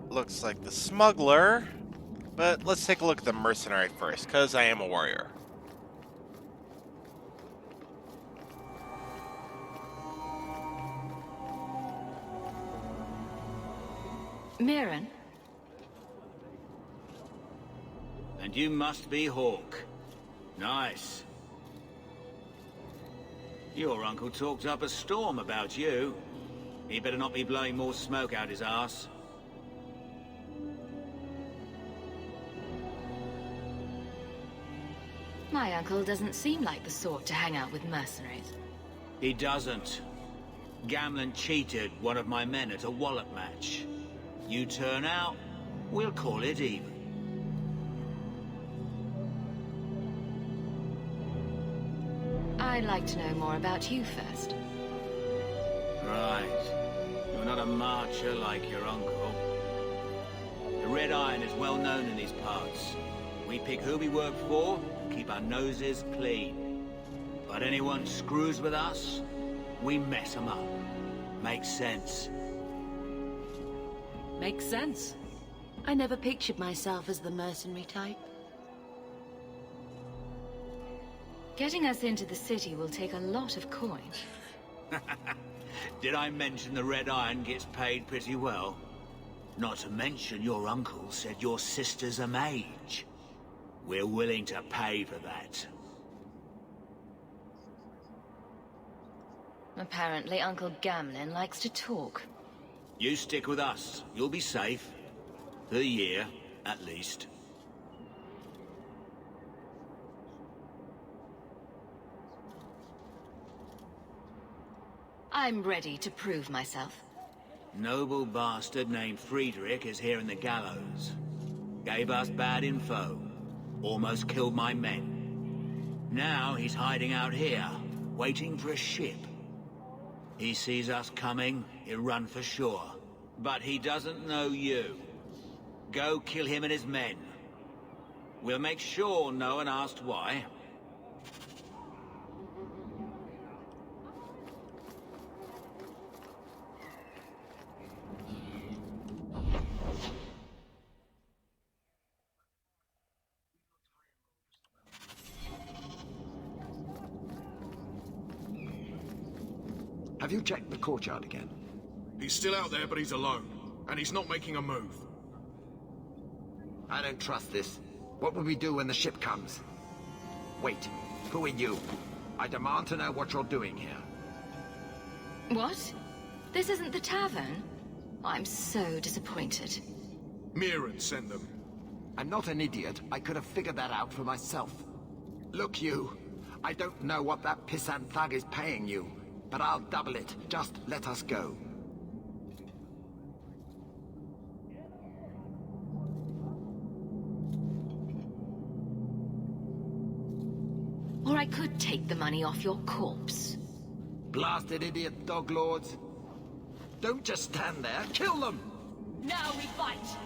[SPEAKER 1] Looks like the smuggler. But let's take a look at the mercenary first, because I am a warrior.
[SPEAKER 9] Mirren?
[SPEAKER 15] And you must be Hawke. Nice. Your uncle talked up a storm about you. He better not be blowing more smoke out his arse.
[SPEAKER 9] My uncle doesn't seem like the sort to hang out with mercenaries.
[SPEAKER 15] He doesn't. Gamlen cheated one of my men at a wallop match. You turn out, we'll call it even.
[SPEAKER 9] I'd like to know more about you first.
[SPEAKER 15] Right. You're not a marcher like your uncle. The Red Iron is well known in these parts. We pick who we work for, keep our noses clean. But anyone screws with us, we mess them up. Makes sense.
[SPEAKER 4] Makes sense. I never pictured myself as the mercenary type.
[SPEAKER 9] Getting us into the city will take a lot of coin.
[SPEAKER 15] Did I mention the Red Iron gets paid pretty well? Not to mention your uncle said your sister's a mage. We're willing to pay for that.
[SPEAKER 9] Apparently Uncle Gamlen likes to talk.
[SPEAKER 15] You stick with us. You'll be safe. For a year, at least.
[SPEAKER 9] I'm ready to prove myself.
[SPEAKER 15] Noble bastard named Friedrich is here in the gallows. Gave us bad info. Almost killed my men. Now he's hiding out here, waiting for a ship. He sees us coming, he'll run for sure. But he doesn't know you. Go kill him and his men. We'll make sure no one asked why.
[SPEAKER 16] Have you checked the courtyard again?
[SPEAKER 12] He's still out there, but he's alone. And he's not making a move.
[SPEAKER 16] I don't trust this. What will we do when the ship comes? Wait, who are you? I demand to know what you're doing here.
[SPEAKER 9] What? This isn't the tavern? I'm so disappointed.
[SPEAKER 12] Mirren sent them.
[SPEAKER 16] I'm not an idiot. I could have figured that out for myself. Look, you. I don't know what that pissant thug is paying you, but I'll double it. Just let us go.
[SPEAKER 9] Or I could take the money off your corpse.
[SPEAKER 16] Blasted idiot dog lords. Don't just stand there. Kill them!
[SPEAKER 7] Now we fight!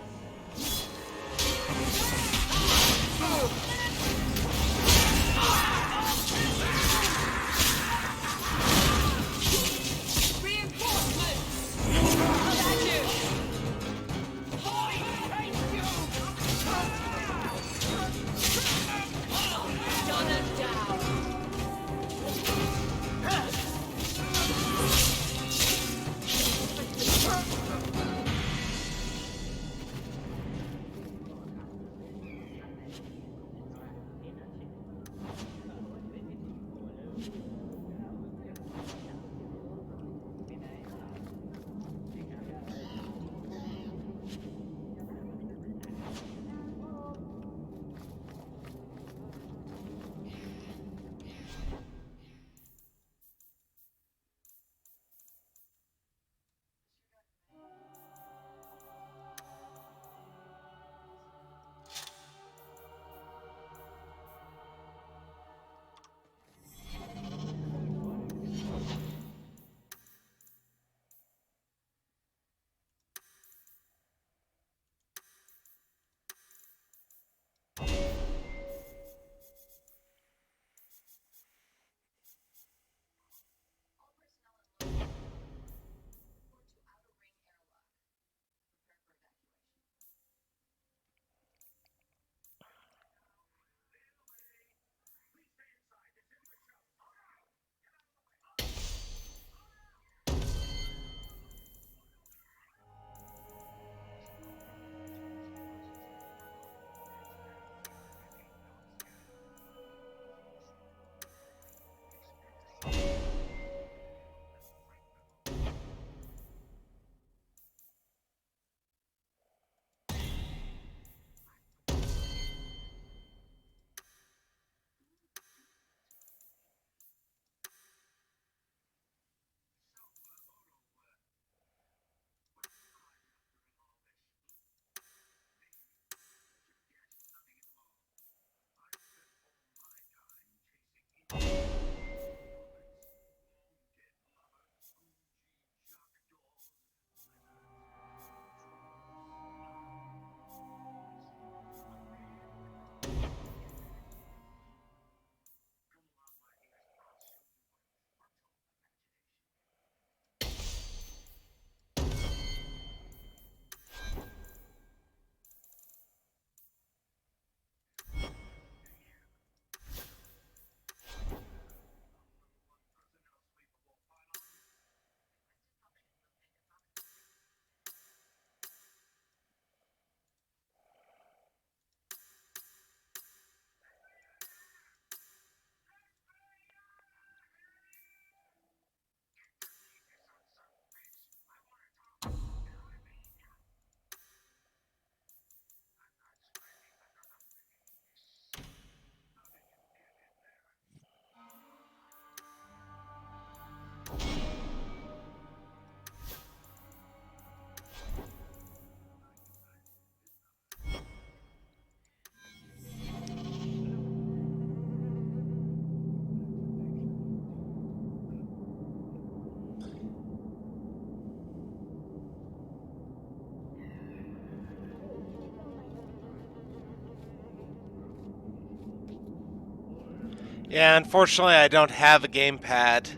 [SPEAKER 1] Yeah, unfortunately I don't have a gamepad.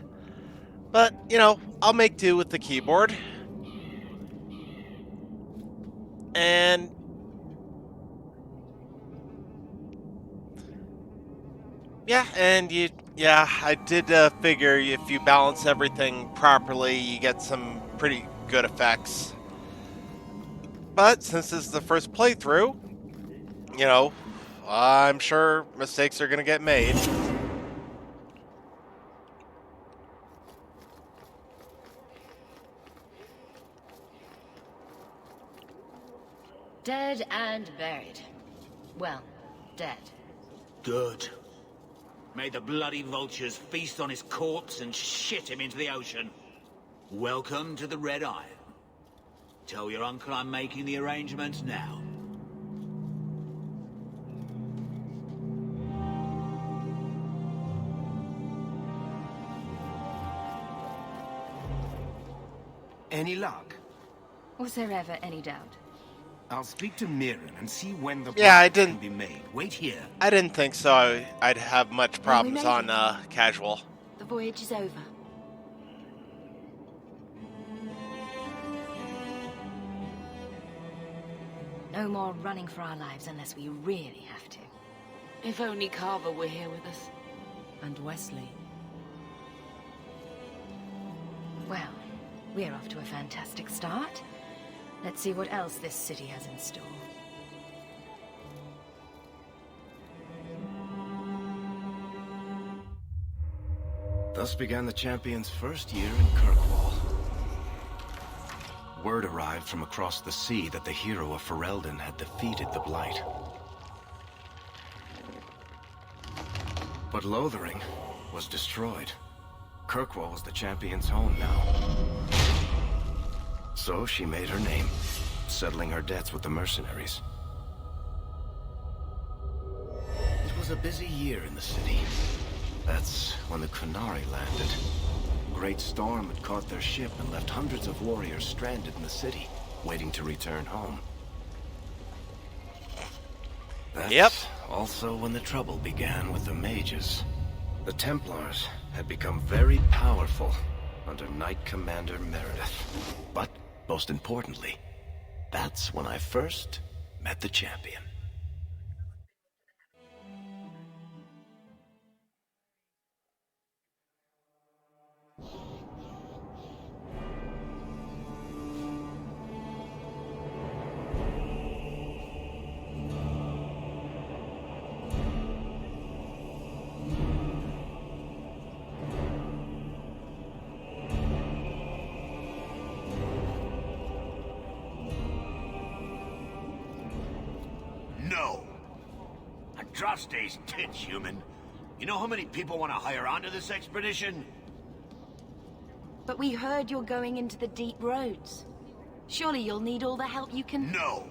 [SPEAKER 1] But, you know, I'll make do with the keyboard. And yeah, I did figure if you balance everything properly, you get some pretty good effects. But since this is the first playthrough, you know, I'm sure mistakes are going to get made.
[SPEAKER 9] Dead and buried. Well, dead.
[SPEAKER 15] Good. May the bloody vultures feast on his corpse and shit him into the ocean. Welcome to the Red Iron. Tell your uncle I'm making the arrangements now.
[SPEAKER 14] Any luck?
[SPEAKER 11] Was there ever any doubt?
[SPEAKER 14] I'll speak to Mirren and see when the
[SPEAKER 1] Yeah, I
[SPEAKER 14] plan
[SPEAKER 1] didn't.
[SPEAKER 14] can be made. Wait here.
[SPEAKER 1] I didn't think so. I'd have much problems
[SPEAKER 11] made
[SPEAKER 1] on casual.
[SPEAKER 11] The voyage is over. No more running for our lives unless we really have to.
[SPEAKER 7] If only Carver were here with us.
[SPEAKER 4] And Wesley.
[SPEAKER 11] Well, we're off to a fantastic start. Let's see what else this city has in store.
[SPEAKER 2] Thus began the champion's first year in Kirkwall. Word arrived from across the sea that the hero of Ferelden had defeated the Blight. But Lothering was destroyed. Kirkwall was the champion's home now. So she made her name, settling her debts with the mercenaries. It was a busy year in the city. That's when the Qunari landed. A great storm had caught their ship and left hundreds of warriors stranded in the city, waiting to return home. That's also when the trouble began with the mages. The Templars had become very powerful under Knight Commander Meredith. But, most importantly, that's when I first met the champion.
[SPEAKER 15] No. Andraste's tits, human. You know how many people want to hire onto this expedition?
[SPEAKER 11] But we heard you're going into the deep roads. Surely you'll need all the help you can...
[SPEAKER 15] No.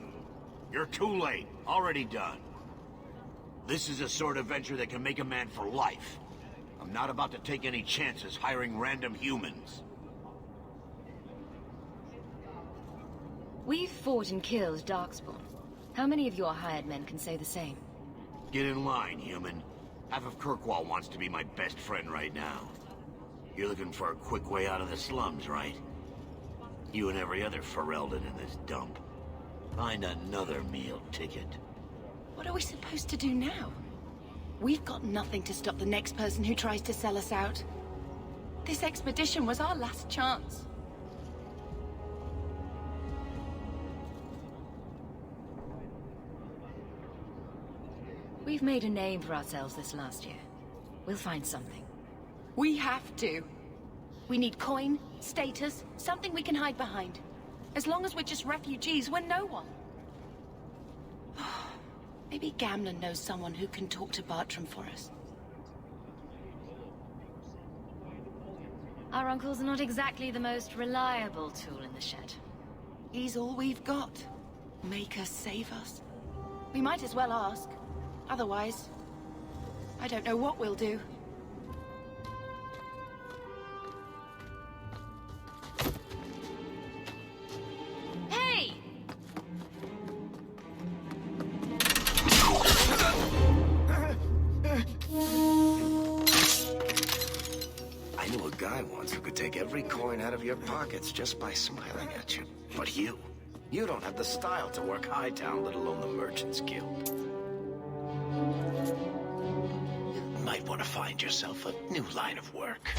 [SPEAKER 15] You're too late. Already done. This is a sort of venture that can make a man for life. I'm not about to take any chances hiring random humans.
[SPEAKER 11] We've fought and killed Darkspawn. How many of your hired men can say the same?
[SPEAKER 15] Get in line, human. Half of Kirkwall wants to be my best friend right now. You're looking for a quick way out of the slums, right? You and every other Ferelden in this dump. Find another meal ticket.
[SPEAKER 11] What are we supposed to do now? We've got nothing to stop the next person who tries to sell us out. This expedition was our last chance.
[SPEAKER 9] We've made a name for ourselves this last year. We'll find something.
[SPEAKER 11] We have to. We need coin, status, something we can hide behind. As long as we're just refugees, we're no one. Maybe Gamlen knows someone who can talk to Bartram for us.
[SPEAKER 9] Our uncle's not exactly the most reliable tool in the shed.
[SPEAKER 11] He's all we've got. Make us save us. We might as well ask. Otherwise, I don't know what we'll do.
[SPEAKER 9] Hey!
[SPEAKER 2] guy once who could take every coin out of your pockets just by smiling at you. But you don't have the style to work Hightown, let alone the Merchants Guild. You might want to find yourself a new line of work.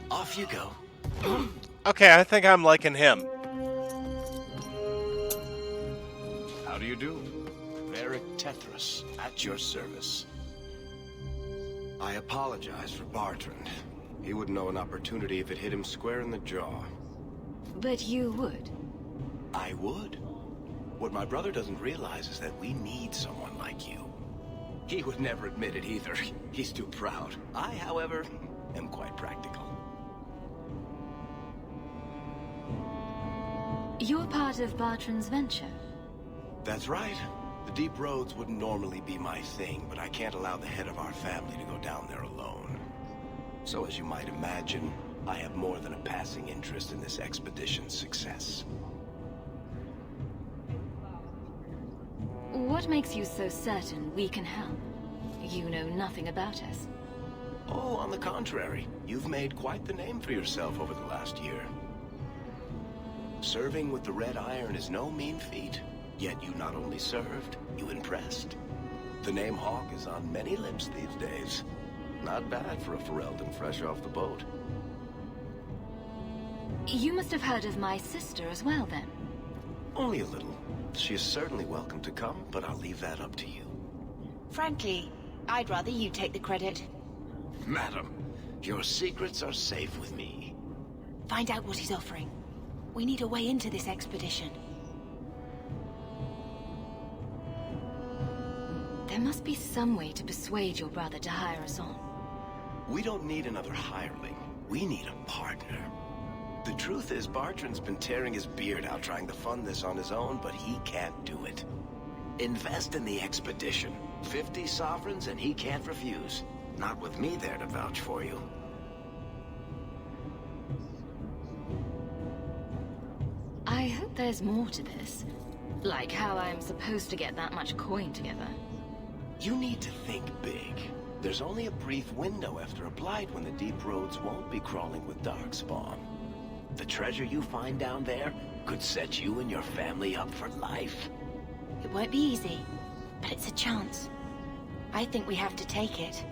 [SPEAKER 2] Off you go.
[SPEAKER 1] Okay, I think I'm liking him.
[SPEAKER 2] How do you do? Varric Tethras, at your service. I apologize for Bartrand. He wouldn't know an opportunity if it hit him square in the jaw.
[SPEAKER 9] But you would.
[SPEAKER 2] I would. What my brother doesn't realize is that we need someone like you. He would never admit it either. He's too proud. I, however, am quite practical.
[SPEAKER 9] You're part of Bartrand's venture.
[SPEAKER 2] That's right. The deep roads wouldn't normally be my thing, but I can't allow the head of our family to go down there alone. So as you might imagine, I have more than a passing interest in this expedition's success.
[SPEAKER 9] What makes you so certain we can help? You know nothing about us.
[SPEAKER 2] Oh, on the contrary, you've made quite the name for yourself over the last year. Serving with the Red Iron is no mean feat, yet you not only served, you impressed. The name Hawke is on many lips these days. Not bad for a Ferelden fresh off the boat.
[SPEAKER 9] You must have heard of my sister as well, then.
[SPEAKER 2] Only a little. She is certainly welcome to come, but I'll leave that up to you.
[SPEAKER 11] Frankly, I'd rather you take the credit.
[SPEAKER 2] Madam, your secrets are safe with me.
[SPEAKER 11] Find out what he's offering. We need a way into this expedition.
[SPEAKER 9] There must be some way to persuade your brother to hire us on.
[SPEAKER 2] We don't need another hireling. We need a partner. The truth is, Bartrand's been tearing his beard out trying to fund this on his own, but he can't do it. Invest in the expedition. 50 sovereigns and he can't refuse. Not with me there to vouch for you.
[SPEAKER 9] I hope there's more to this. Like how I'm supposed to get that much coin together.
[SPEAKER 2] You need to think big. There's only a brief window after a blight when the deep roads won't be crawling with darkspawn. The treasure you find down there could set you and your family up for life.
[SPEAKER 11] It won't be easy, but it's a chance. I think we have to take it.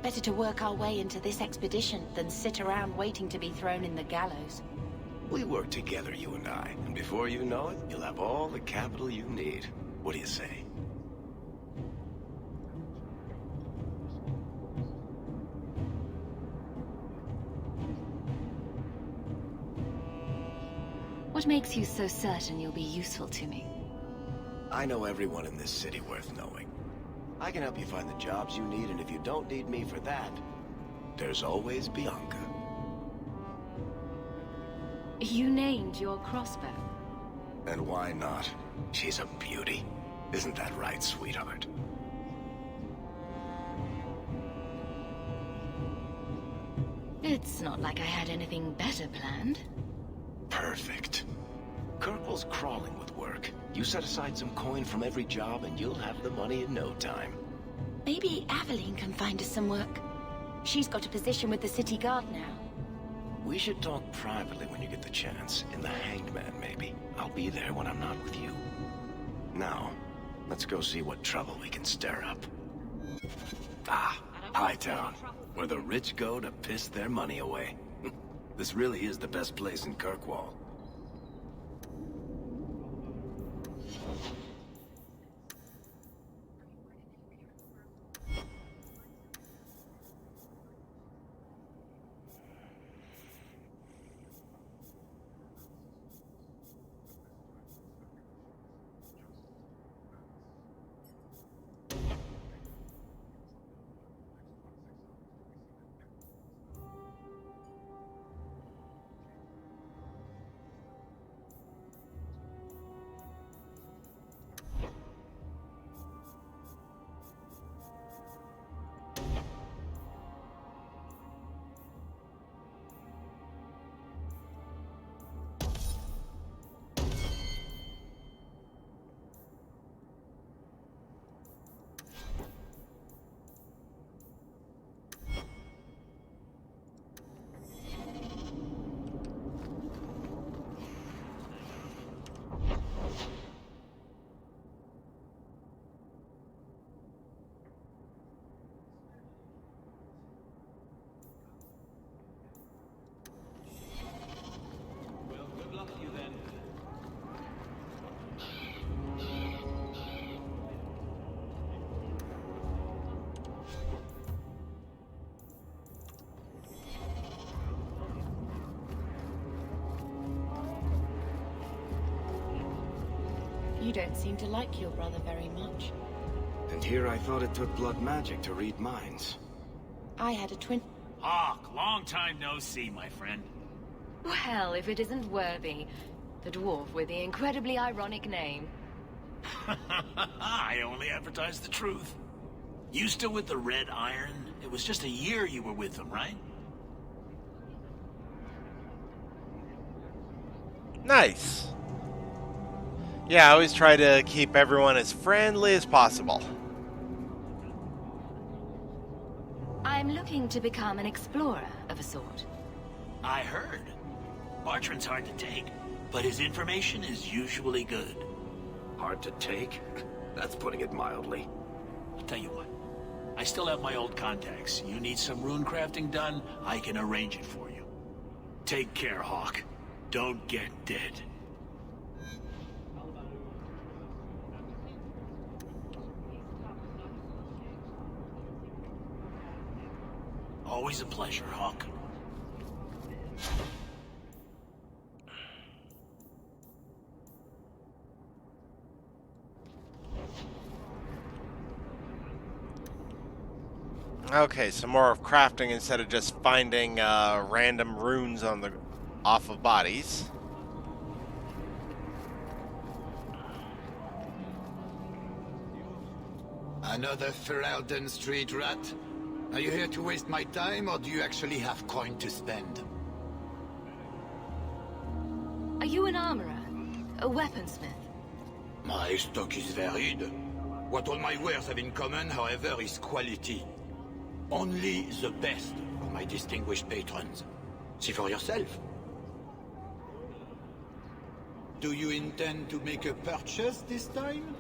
[SPEAKER 11] Better to work our way into this expedition than sit around waiting to be thrown in the gallows.
[SPEAKER 2] We work together, you and I, and before you know it, you'll have all the capital you need. What do you say?
[SPEAKER 9] What makes you so certain you'll be useful to me?
[SPEAKER 2] I know everyone in this city worth knowing. I can help you find the jobs you need, and if you don't need me for that, there's always Bianca.
[SPEAKER 9] You named your crossbow.
[SPEAKER 2] And why not? She's a beauty. Isn't that right, sweetheart?
[SPEAKER 9] It's not like I had anything better planned.
[SPEAKER 2] Perfect. Kirkwall's crawling with work. You set aside some coin from every job and you'll have the money in no time.
[SPEAKER 11] Maybe Aveline can find us some work. She's got a position with the city guard now.
[SPEAKER 2] We should talk privately when you get the chance. In the Hanged Man, maybe. I'll be there when I'm not with you. Now, let's go see what trouble we can stir up. Ah, Hightown, where the rich go to piss their money away. This really is the best place in Kirkwall.
[SPEAKER 11] You don't seem to like your brother very much.
[SPEAKER 2] And here I thought it took blood magic to read minds.
[SPEAKER 11] I had a twin...
[SPEAKER 15] Hawk, long time no see, my friend.
[SPEAKER 9] Well, if it isn't Worthy, the dwarf with the incredibly ironic name.
[SPEAKER 15] I only advertise the truth. You still with the Red Iron? It was just a year you were with them, right?
[SPEAKER 1] Nice. Yeah, I always try to keep everyone as friendly as possible.
[SPEAKER 9] I'm looking to become an explorer of a sort.
[SPEAKER 15] I heard. Bartrand's hard to take, but his information is usually good.
[SPEAKER 2] Hard to take? That's putting it mildly.
[SPEAKER 15] I'll tell you what. I still have my old contacts. You need some rune crafting done, I can arrange it for you. Take care, Hawk. Don't get dead. Always a pleasure, Hawk.
[SPEAKER 1] Okay, some more of crafting instead of just finding random runes on the off of bodies.
[SPEAKER 16] Another Ferelden street rat? Are you here to waste my time, or do you actually have coin to spend?
[SPEAKER 9] Are you an armorer? A weaponsmith?
[SPEAKER 16] My stock is varied. What all my wares have in common, however, is quality. Only the best for my distinguished patrons. See for yourself. Do you intend to make a purchase this time?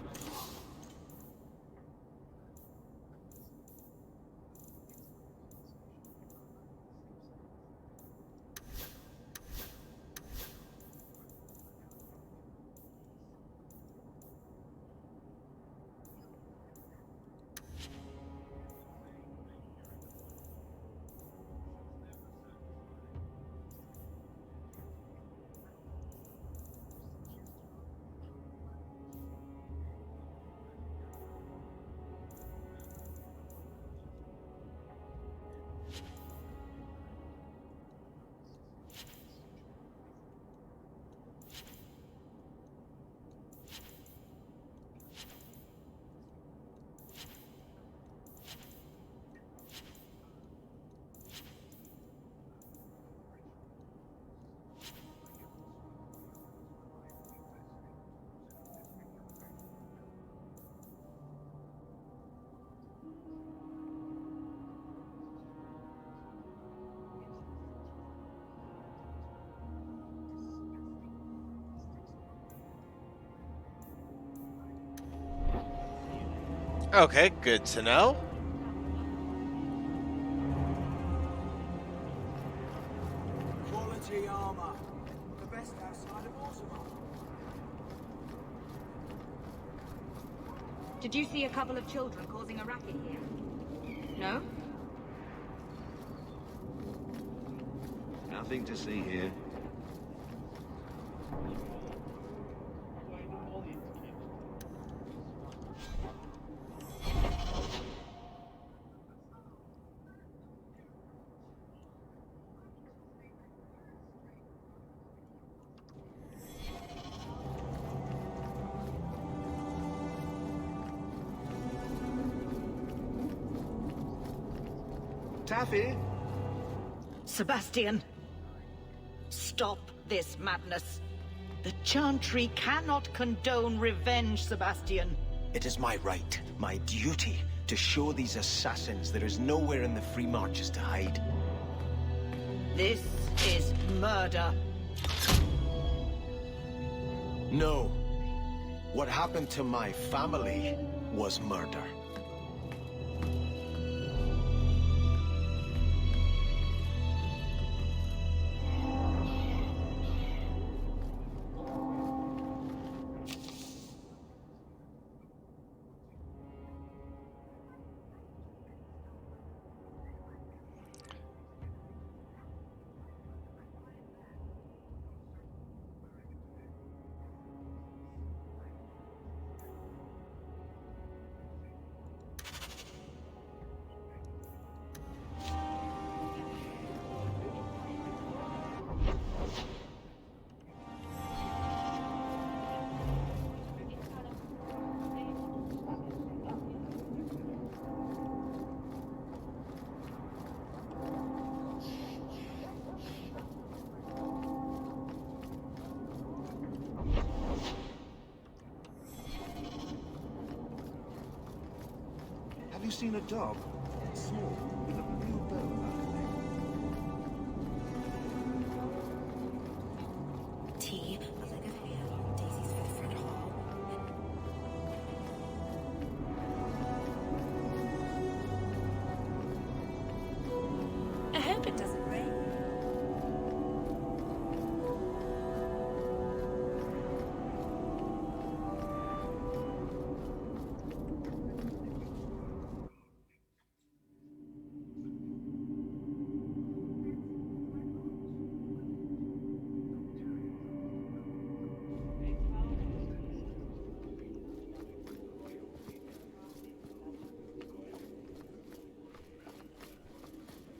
[SPEAKER 1] Okay, good to know.
[SPEAKER 17] Quality armor. The best outside of Orzammar.
[SPEAKER 11] Did you see a couple of children causing a racket here? No?
[SPEAKER 2] Nothing to see here.
[SPEAKER 17] Taffy?
[SPEAKER 18] Sebastian, stop this madness. The Chantry cannot condone revenge, Sebastian.
[SPEAKER 19] It is my right, my duty, to show these assassins there is nowhere in the Free Marches to hide.
[SPEAKER 18] This is murder.
[SPEAKER 19] No. What happened to my family was murder.
[SPEAKER 14] Have you seen a dog? Small, with a blue bow about the
[SPEAKER 11] Tea, a leg of ham, daisies for the front hall. I hope it doesn't rain.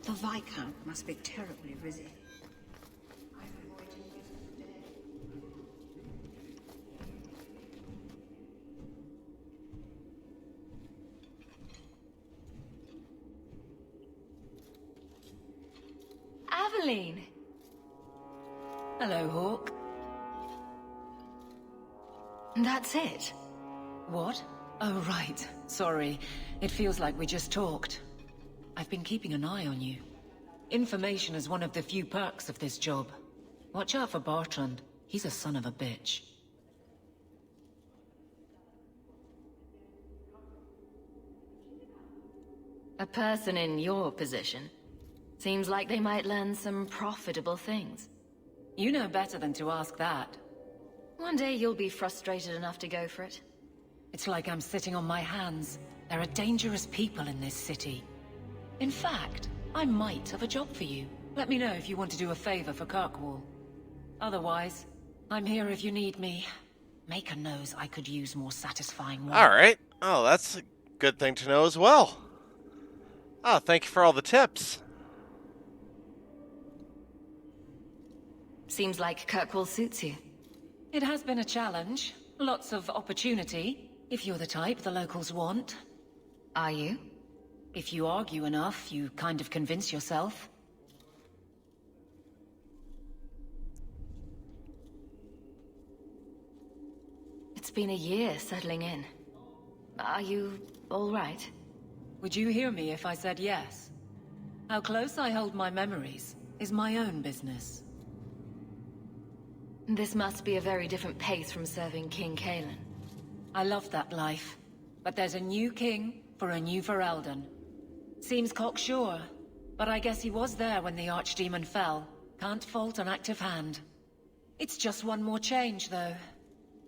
[SPEAKER 18] The Viscount must be terribly busy.
[SPEAKER 9] Aveline!
[SPEAKER 4] Hello, Hawk.
[SPEAKER 9] That's it?
[SPEAKER 4] What? Oh, right. Sorry. It feels like we just talked. I've been keeping an eye on you. Information is one of the few perks of this job. Watch out for Bartrand. He's a son of a bitch.
[SPEAKER 9] A person in your position. Seems like they might learn some profitable things.
[SPEAKER 4] You know better than to ask that.
[SPEAKER 9] One day you'll be frustrated enough to go for it.
[SPEAKER 4] It's like I'm sitting on my hands. There are dangerous people in this city. In fact, I might have a job for you. Let me know if you want to do a favor for Kirkwall. Otherwise, I'm here if you need me. Maker knows I could use more satisfying work.
[SPEAKER 1] Alright. Oh, that's a good thing to know as well. Oh, thank you for all the tips.
[SPEAKER 9] Seems like Kirkwall suits you.
[SPEAKER 4] It has been a challenge. Lots of opportunity, if you're the type the locals want.
[SPEAKER 9] Are you?
[SPEAKER 4] If you argue enough, you kind of convince yourself.
[SPEAKER 9] It's been a year settling in. Are you all right?
[SPEAKER 4] Would you hear me if I said yes? How close I hold my memories is my own business.
[SPEAKER 9] This must be a very different pace from serving King Cailan.
[SPEAKER 4] I love that life, but there's a new king for a new Ferelden. Seems cocksure, but I guess he was there when the Archdemon fell. Can't fault an active hand. It's just one more change, though.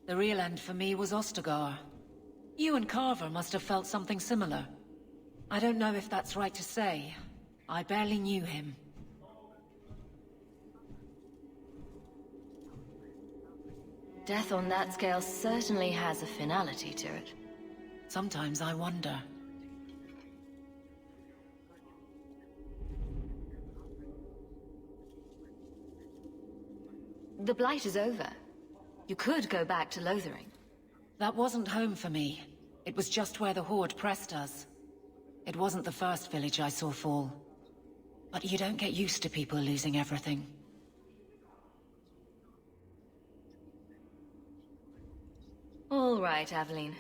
[SPEAKER 4] The real end for me was Ostagar. You and Carver must have felt something similar. I don't know if that's right to say. I barely knew him.
[SPEAKER 9] Death on that scale certainly has a finality to it.
[SPEAKER 4] Sometimes I wonder.
[SPEAKER 9] The Blight is over. You could go back to Lothering.
[SPEAKER 4] That wasn't home for me. It was just where the Horde pressed us. It wasn't the first village I saw fall. But you don't get used to people losing everything.
[SPEAKER 9] All right, Aveline.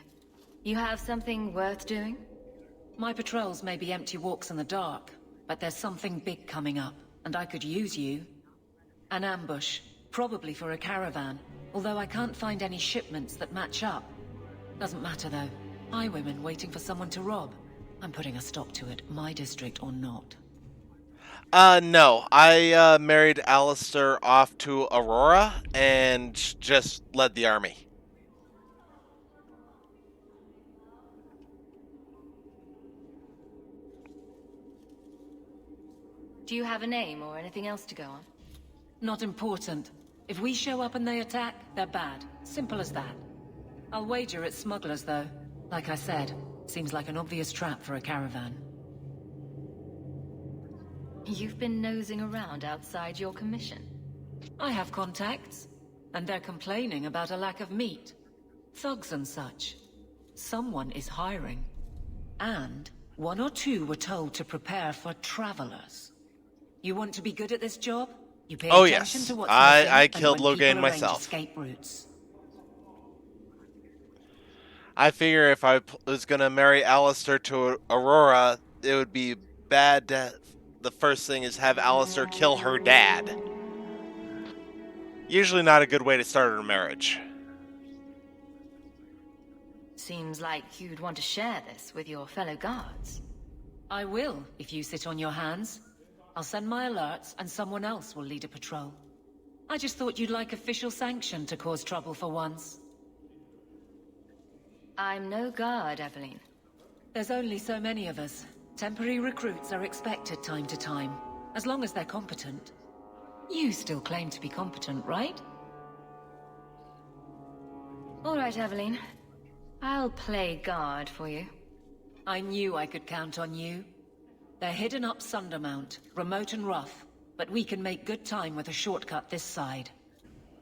[SPEAKER 9] You have something worth doing?
[SPEAKER 4] My patrols may be empty walks in the dark, but there's something big coming up, and I could use you. An ambush, probably for a caravan, although I can't find any shipments that match up. Doesn't matter though. Highwaymen waiting for someone to rob. I'm putting a stop to it, my district or not.
[SPEAKER 1] No. I married Alistair off to Aurora and just led the army.
[SPEAKER 9] Do you have a name or anything else to go on?
[SPEAKER 4] Not important. If we show up and they attack, they're bad. Simple as that. I'll wager it's smugglers, though. Like I said, seems like an obvious trap for a caravan.
[SPEAKER 9] You've been nosing around outside your commission.
[SPEAKER 4] I have contacts, and they're complaining about a lack of meat. Thugs and such. Someone is hiring. And one or two were told to prepare for travelers. You want to be good at this job? You pay attention to what's missing,
[SPEAKER 1] I
[SPEAKER 4] and
[SPEAKER 1] killed
[SPEAKER 4] when
[SPEAKER 1] Loghain
[SPEAKER 4] people arrange
[SPEAKER 1] myself.
[SPEAKER 4] escape routes.
[SPEAKER 1] I figure if I was going to marry Alistair to Aurora, it would be bad to, the first thing is have Alistair kill her dad. Usually not a good way to start a marriage.
[SPEAKER 11] Seems like you'd want to share this with your fellow guards.
[SPEAKER 4] I will, if you sit on your hands. I'll send my alerts, and someone else will lead a patrol. I just thought you'd like official sanction to cause trouble for once.
[SPEAKER 11] I'm no guard, Evelyn.
[SPEAKER 4] There's only so many of us. Temporary recruits are expected time to time, as long as they're competent. You still claim to be competent, right?
[SPEAKER 11] All right, Evelyn. I'll play guard for you.
[SPEAKER 4] I knew I could count on you. They're hidden up Sundermount, remote and rough, but we can make good time with a shortcut this side.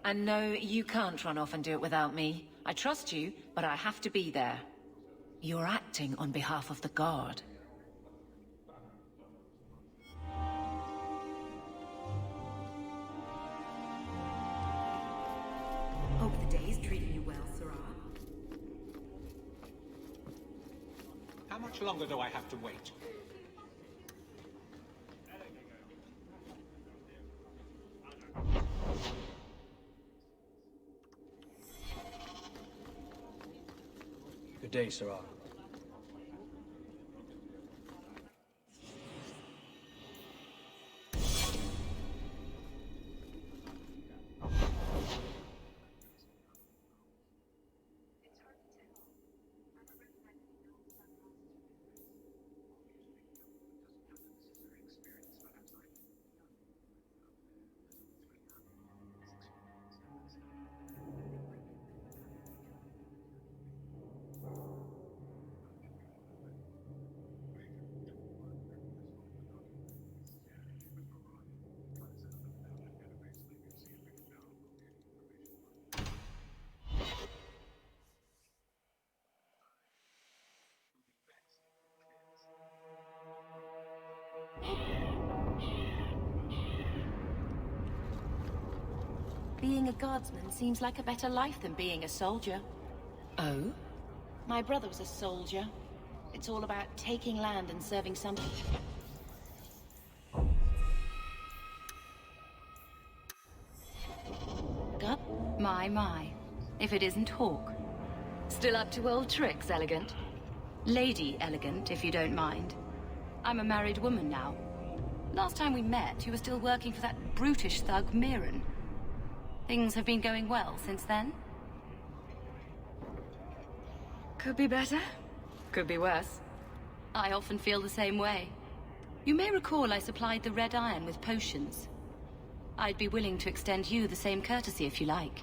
[SPEAKER 4] And no, you can't run off and do it without me. I trust you, but I have to be there. You're acting on behalf of the Guard.
[SPEAKER 18] Hope the day's treating you well, Sirrah.
[SPEAKER 20] How much longer do I have to wait?
[SPEAKER 5] Good day, Sirrah.
[SPEAKER 11] Being a guardsman seems like a better life than being a soldier.
[SPEAKER 4] Oh?
[SPEAKER 11] My brother was a soldier. It's all about taking land and serving something. Gut? My. If it isn't Hawke. Still up to old tricks, Elegant? Lady Elegant, if you don't mind. I'm a married woman now. Last time we met, you were still working for that brutish thug, Mirren. Things have been going well since then? Could be better. Could be worse. I often feel the same way. You may recall I supplied the Red Iron with potions. I'd be willing to extend you the same courtesy if you like.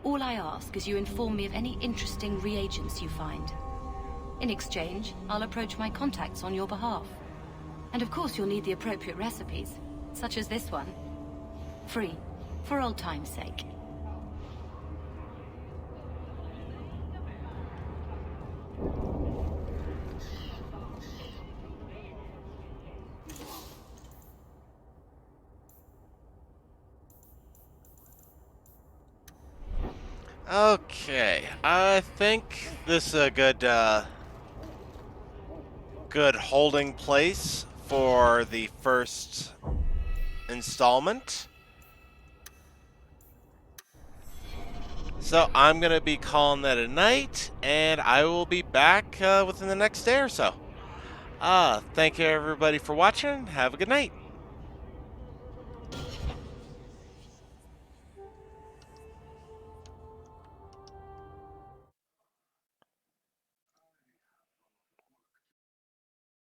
[SPEAKER 11] All I ask is you inform me of any interesting reagents you find. In exchange, I'll approach my contacts on your behalf. And of course you'll need the appropriate recipes, such as this one. Free, for old time's sake.
[SPEAKER 1] Okay, I think this is a good holding place for the first installment. So I'm going to be calling that a night, and I will be back within the next day or so. Thank you everybody for watching. Have a good night.